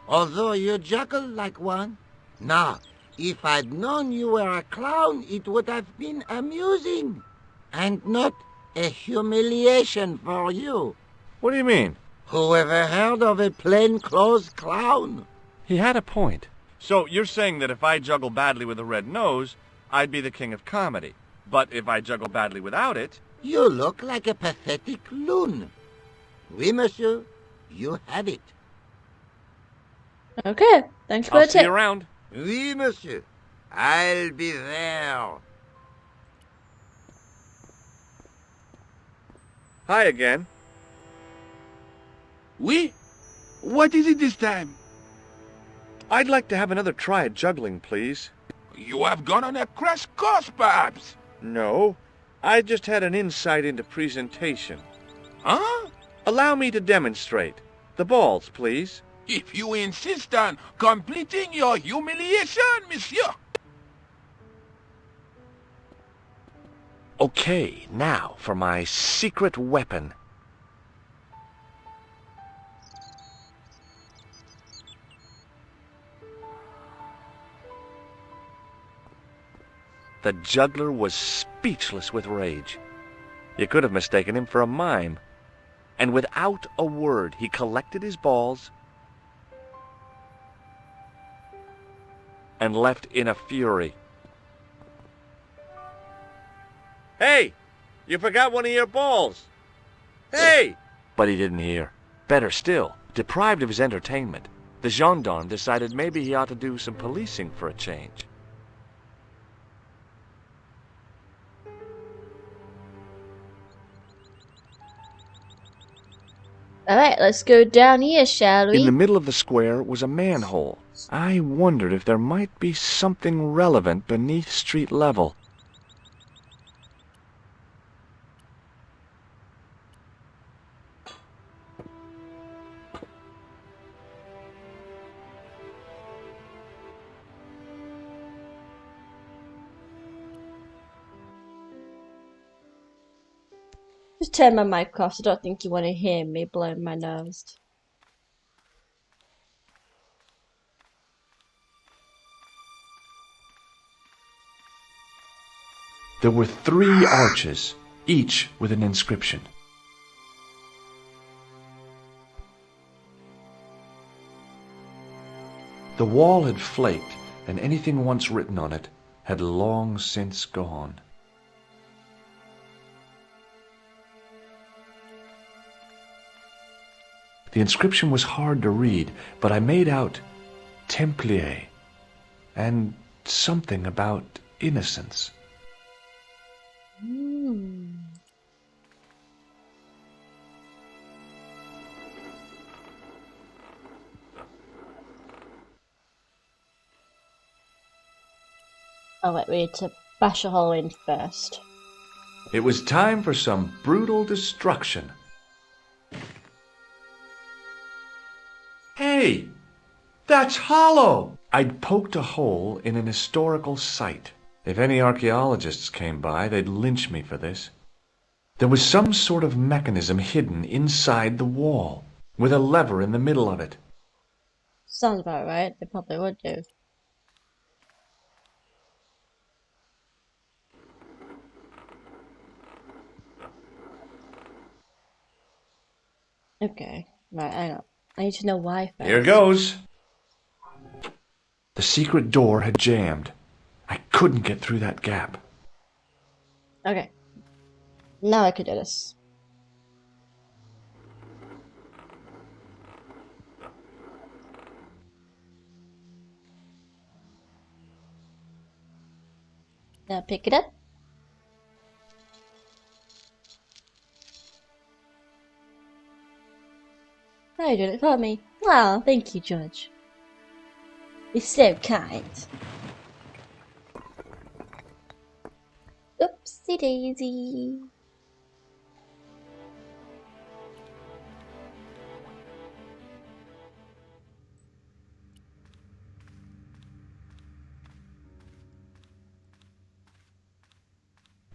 Speaker 12: although you juggle like one. Now, if I'd known you were a clown, it would have been amusing, and not a humiliation for you.
Speaker 4: What do you mean?
Speaker 12: Who ever heard of a plain-clothes clown?
Speaker 4: He had a point. So you're saying that if I juggle badly with a red nose, I'd be the king of comedy. But if I juggle badly without it...
Speaker 12: You look like a pathetic loon. Oui, monsieur, you have it.
Speaker 1: Okay, thanks for
Speaker 4: I'll
Speaker 1: the
Speaker 4: see you
Speaker 1: tip.
Speaker 4: around.
Speaker 12: Oui, monsieur, I'll be there.
Speaker 4: Hi again.
Speaker 10: Oui? What is it this time?
Speaker 4: I'd like to have another try at juggling, please.
Speaker 10: You have gone on a crash course, perhaps?
Speaker 4: No, I just had an insight into presentation.
Speaker 10: Huh?
Speaker 4: Allow me to demonstrate. The balls, please.
Speaker 10: If you insist on completing your humiliation, monsieur.
Speaker 4: Okay, now for my secret weapon. The juggler was speechless with rage. You could have mistaken him for a mime. And without a word, he collected his balls and left in a fury. "Hey! You forgot one of your balls! Hey!" But he didn't hear. Better still, deprived of his entertainment, the gendarme decided maybe he ought to do some policing for a change.
Speaker 1: Alright, let's go down here, shall we?
Speaker 4: In the middle of the square was a manhole. I wondered if there might be something relevant beneath street level.
Speaker 1: Just turn my mic off, so I don't think you want to hear me blowing my nose.
Speaker 4: There were 3 arches, each with an inscription. The wall had flaked, and anything once written on it had long since gone. The inscription was hard to read, but I made out Templier and something about innocence.
Speaker 1: Oh wait, we need to bash a hole in first.
Speaker 4: It was time for some brutal destruction. Hey! That's hollow! I'd poked a hole in an historical site. If any archaeologists came by, they'd lynch me for this. There was some sort of mechanism hidden inside the wall, with a lever in the middle of it.
Speaker 1: Sounds about right, they probably would do. Okay, right, hang on. I need to know why first.
Speaker 4: Here goes. The secret door had jammed. I couldn't get through that gap.
Speaker 1: Okay. Now I can do this. Now pick it up. Oh, you did it for me. Oh, thank you, Judge. You're so kind. Oopsie daisy.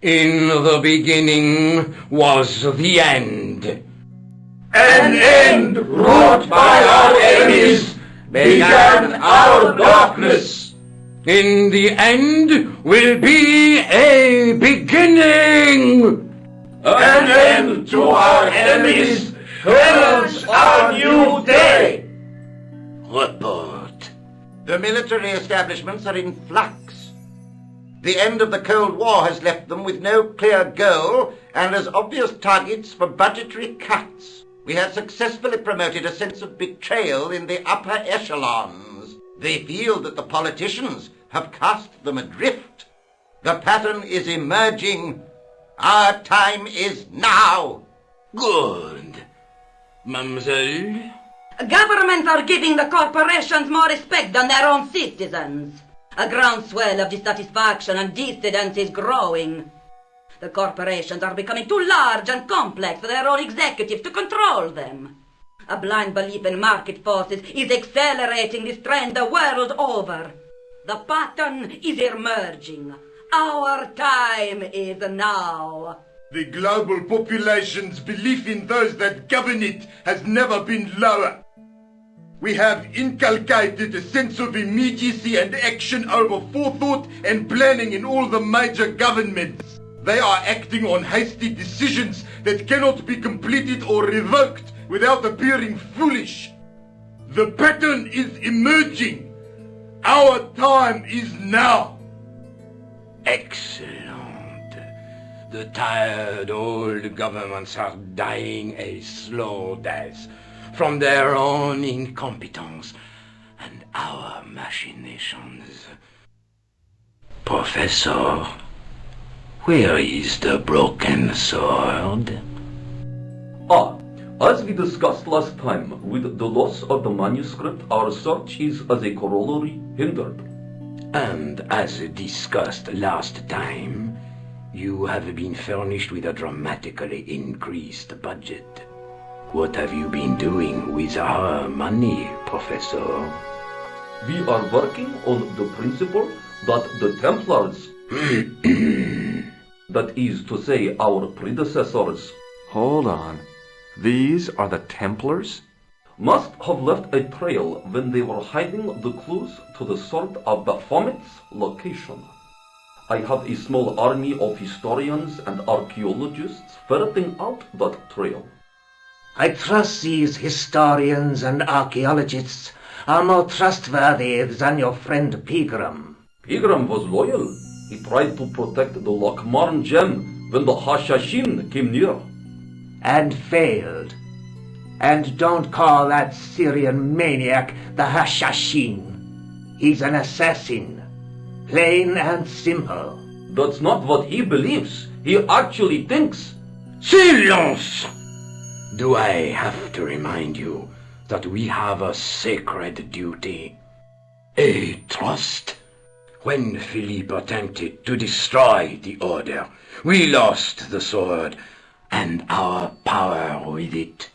Speaker 11: In the beginning was the end.
Speaker 13: An end wrought by our enemies began our darkness.
Speaker 11: In the end will be a beginning.
Speaker 13: An end to our enemies heralds our new day.
Speaker 12: Report. The military establishments are in flux. The end of the Cold War has left them with no clear goal and as obvious targets for budgetary cuts. We have successfully promoted a sense of betrayal in the upper echelons. They feel that the politicians have cast them adrift. The pattern is emerging. Our time is now.
Speaker 11: Good. Mademoiselle?
Speaker 7: Governments are giving the corporations more respect than their own citizens. A groundswell of dissatisfaction and dissidence is growing. The corporations are becoming too large and complex for their own executives to control them. A blind belief in market forces is accelerating this trend the world over. The pattern is emerging. Our time is now.
Speaker 14: The global population's belief in those that govern it has never been lower. We have inculcated a sense of immediacy and action over forethought and planning in all the major governments. They are acting on hasty decisions that cannot be completed or revoked without appearing foolish. The pattern is emerging. Our time is now.
Speaker 15: Excellent. The tired old governments are dying a slow death from their own incompetence and our machinations. Professor, where is the broken sword?
Speaker 16: As we discussed last time, with the loss of the manuscript, our search is as a corollary hindered.
Speaker 15: And as discussed last time, you have been furnished with a dramatically increased budget. What have you been doing with our money, Professor?
Speaker 16: We are working on the principle that the Templars, that is to say, our predecessors,
Speaker 4: Hold on. These are the Templars?
Speaker 16: must have left a trail when they were hiding the clues to the sword of Baphomet's location. I have a small army of historians and archaeologists ferreting out that trail.
Speaker 6: I trust these historians and archaeologists are more trustworthy than your friend Pegram.
Speaker 16: Pegram was loyal. He tried to protect the Lochmarn gem when the Hashashin came near.
Speaker 6: And failed. And don't call that Syrian maniac the Hashashin. He's an assassin. Plain and simple.
Speaker 16: That's not what he believes. He actually thinks.
Speaker 15: Silence! Do I have to remind you that we have a sacred duty? A trust? When Philippe attempted to destroy the Order, we lost the sword and our power with it.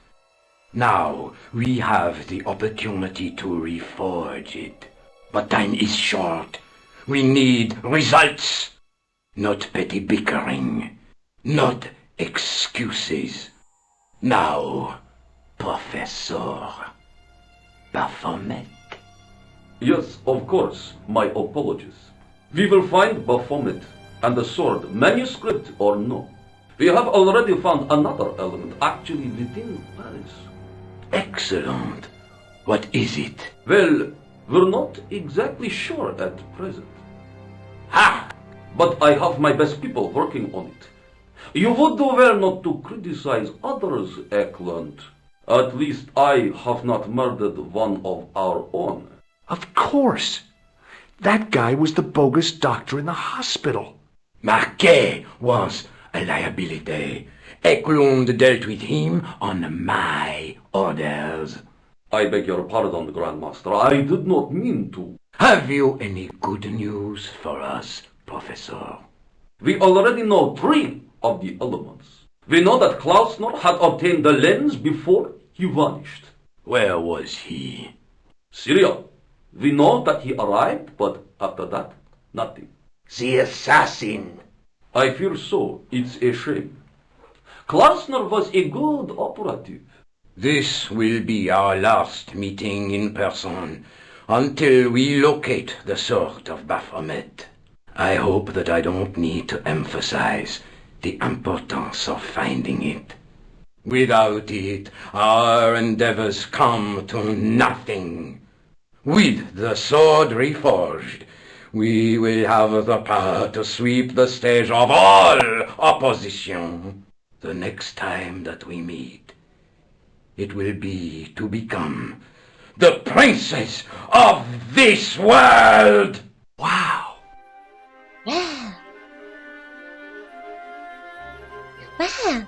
Speaker 15: Now we have the opportunity to reforge it. But time is short. We need results. Not petty bickering. Not excuses. Now, Professor Baphomet.
Speaker 16: Yes, of course. My apologies. We will find Baphomet and the sword, manuscript or no. We have already found another element actually within Paris.
Speaker 15: Excellent. What is it?
Speaker 16: Well, we're not exactly sure at present. Ha! But I have my best people working on it. You would do well not to criticize others, Eklund. At least I have not murdered one of our own.
Speaker 5: Of course. That guy was the bogus doctor in the hospital.
Speaker 15: Marquet was a liability. Eklund dealt with him on my orders.
Speaker 16: I beg your pardon, Grandmaster. I did not mean to.
Speaker 15: Have you any good news for us, Professor?
Speaker 16: We already know 3 of the elements. We know that Klausner had obtained the lens before he vanished.
Speaker 15: Where was he?
Speaker 16: Syria. We know that he arrived, but after that, nothing.
Speaker 6: The assassin.
Speaker 16: I fear so. It's a shame. Klausner was a good operative.
Speaker 15: This will be our last meeting in person until we locate the sword of Baphomet. I hope that I don't need to emphasize the importance of finding it. Without it, our endeavors come to nothing. With the sword reforged, we will have the power to sweep the stage of all opposition. The next time that we meet, it will be to become the princess of this world!
Speaker 5: Wow!
Speaker 1: Wow! Wow!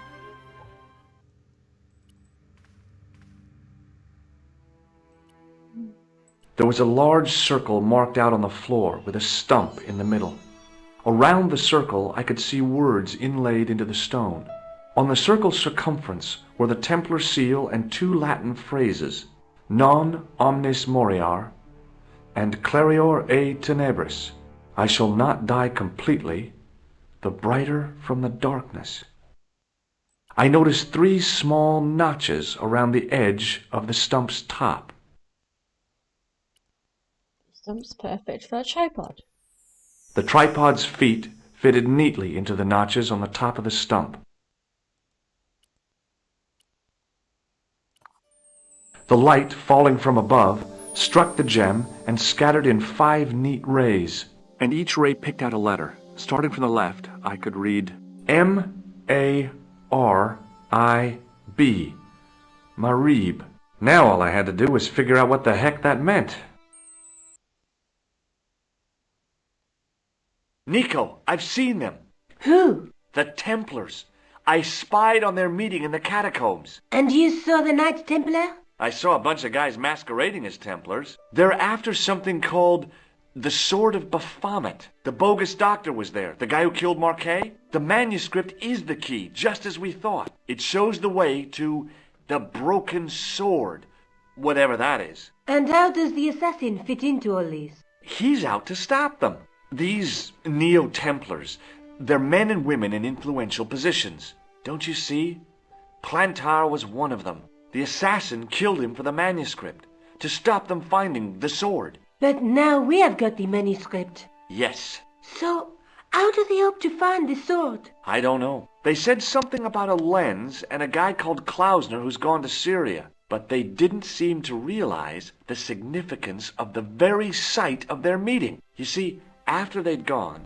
Speaker 4: There was a large circle marked out on the floor with a stump in the middle. Around the circle I could see words inlaid into the stone. On the circle's circumference were the Templar seal and 2 Latin phrases, Non omnis moriar and Clarior e tenebris. I shall not die completely, the brighter from the darkness. I noticed 3 small notches around the edge of the stump's top.
Speaker 1: stump's perfect for a tripod.
Speaker 4: The tripod's feet fitted neatly into the notches on the top of the stump. The light falling from above struck the gem and scattered in 5 neat rays, and each ray picked out a letter. Starting from the left, I could read M-A-R-I-B, Marib. Now all I had to do was figure out what the heck that meant. Nico, I've seen them.
Speaker 7: Who?
Speaker 4: The Templars. I spied on their meeting in the catacombs.
Speaker 7: And you saw the Knights Templar?
Speaker 4: I saw a bunch of guys masquerading as Templars. They're after something called the Sword of Baphomet. The bogus doctor was there, the guy who killed Marquet. The manuscript is the key, just as we thought. It shows the way to the broken sword, whatever that is.
Speaker 7: And how does the assassin fit into all this?
Speaker 4: He's out to stop them. These Neo-Templars, they're men and women in influential positions. Don't you see? Plantar was one of them. The assassin killed him for the manuscript, to stop them finding the sword.
Speaker 7: But now we have got the manuscript.
Speaker 4: Yes.
Speaker 7: So, how do they hope to find the sword?
Speaker 4: I don't know. They said something about a lens and a guy called Klausner who's gone to Syria, but they didn't seem to realize the significance of the very site of their meeting. You see, after they'd gone,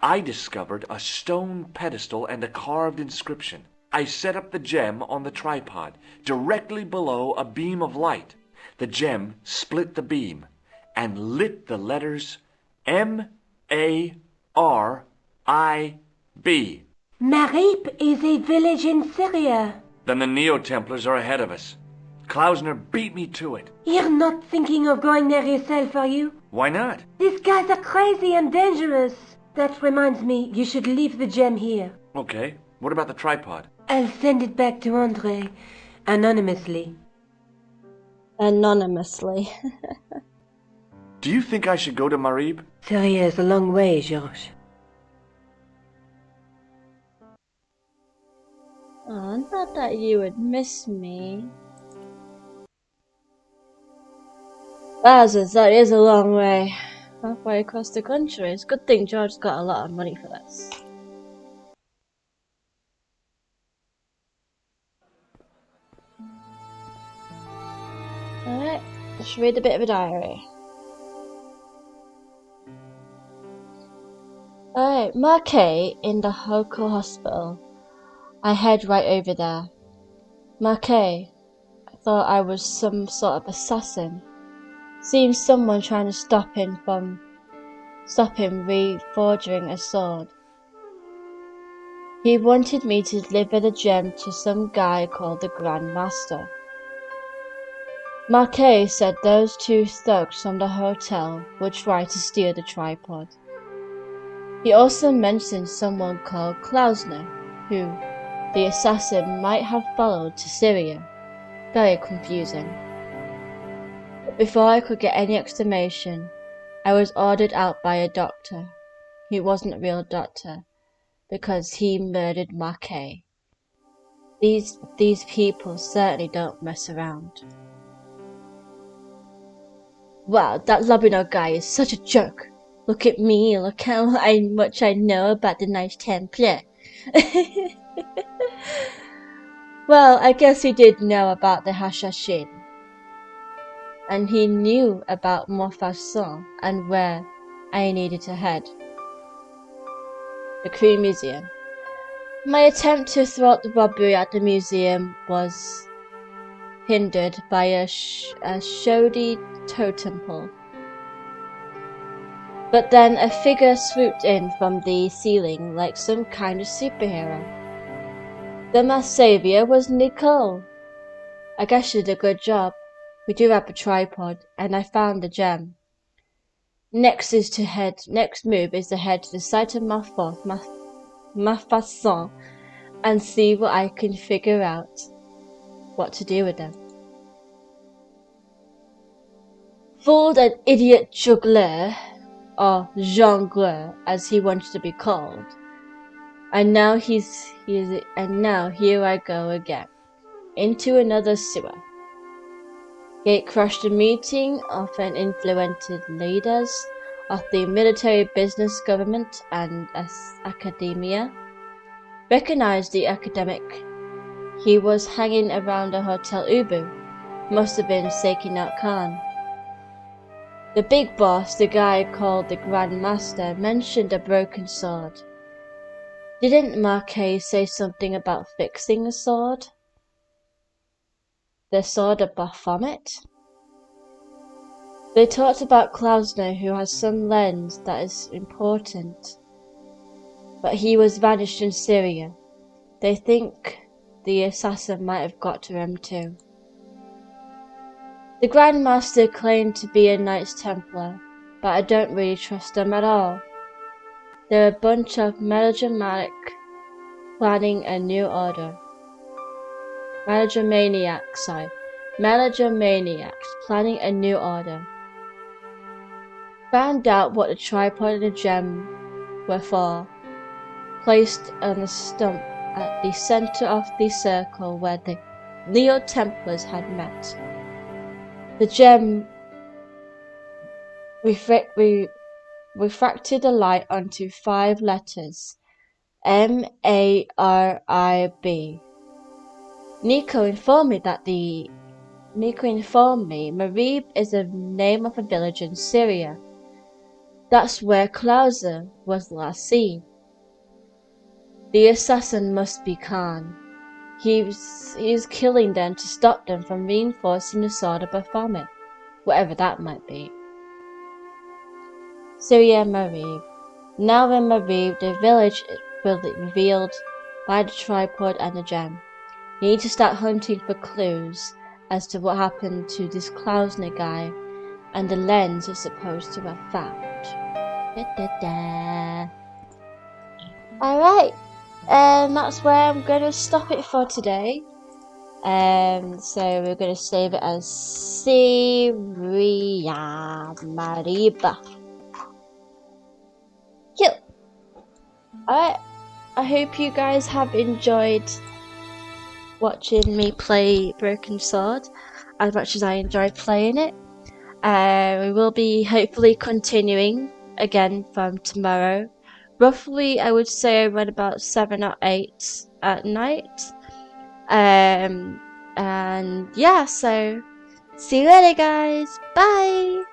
Speaker 4: I discovered a stone pedestal and a carved inscription. I set up the gem on the tripod, directly below a beam of light. The gem split the beam and lit the letters M-A-R-I-B.
Speaker 7: Marib is a village in Syria.
Speaker 4: Then the Neo-Templars are ahead of us. Klausner beat me to it.
Speaker 7: You're not thinking of going there yourself, are you?
Speaker 4: Why not?
Speaker 7: These guys are crazy and dangerous. That reminds me, you should leave the gem here.
Speaker 4: Okay, what about the tripod?
Speaker 7: I'll send it back to Andre, anonymously.
Speaker 1: Anonymously.
Speaker 4: Do you think I should go to Marib?
Speaker 7: Syria is a long way, Georges.
Speaker 1: Oh, not that you would miss me. Wowzers, that is a long way. Halfway across the country. It's a good thing George's got a lot of money for this. Alright, let's read a bit of a diary. Alright, Marquet in the local hospital. I head right over there. Marquet, I thought I was some sort of assassin. Seems someone trying to stop him reforging a sword. He wanted me to deliver the gem to some guy called the Grand Master. Marquet said those 2 thugs from the hotel would try to steal the tripod. He also mentioned someone called Klausner, who the assassin might have followed to Syria. Very confusing. But before I could get any explanation, I was ordered out by a doctor. He wasn't a real doctor, because he murdered Marquet. These people certainly don't mess around. Wow, that Lobino guy is such a jerk. Look at me, look how much I know about the Knights Templar. Well, I guess he did know about the Hashashin. And he knew about Montfaucon and where I needed to head. The Queen Museum. My attempt to thwart the robbery at the museum was hindered by a shoddy totem pole. But then a figure swooped in from the ceiling like some kind of superhero. Then my savior was Nicole. I guess she did a good job. We do have a tripod, and I found the gem. Next move is to head to the site of Montfaucon and see what I can figure out what to do with them. Fooled an idiot juggler, or jongleur as he wanted to be called, and now here I go again, into another sewer. It crushed a meeting of an influential leaders of the military, business, government, and academia. Recognized the academic. He was hanging around a hotel Ubu. Must have been seeking out Khan. The big boss, the guy called the Grand Master, mentioned a broken sword. Didn't Marquet say something about fixing a sword? The sword of Baphomet? They talked about Klausner, who has some lens that is important. But he was vanished in Syria. They think the assassin might have got to him too. The Grand Master claimed to be a Knights Templar, but I don't really trust them at all. They're a bunch of melodramatic planning a new order. Melodramaniacs planning a new order. Found out what the tripod and the gem were for. Placed on the stump at the center of the circle where the Neo-Templars had met. The gem refracted the light onto 5 letters, M-A-R-I-B. Nico informed me Marib is the name of a village in Syria. That's where Klauser was last seen. The assassin must be Khan. He is killing them to stop them from reinforcing the sword of Baphomet, whatever that might be. Syria Marib. Now in Marib, the village will be revealed by the tripod and the gem. You need to start hunting for clues as to what happened to this Klausner guy and the lens is supposed to have found. Alright, that's where I'm going to stop it for today. So we're going to save it as Syria Mariba. Cute. Alright, I hope you guys have enjoyed watching me play Broken Sword as much as I enjoyed playing it. We will be hopefully continuing again from tomorrow. Roughly, I would say around about 7 or 8 at night. And yeah, so see you later, guys. Bye.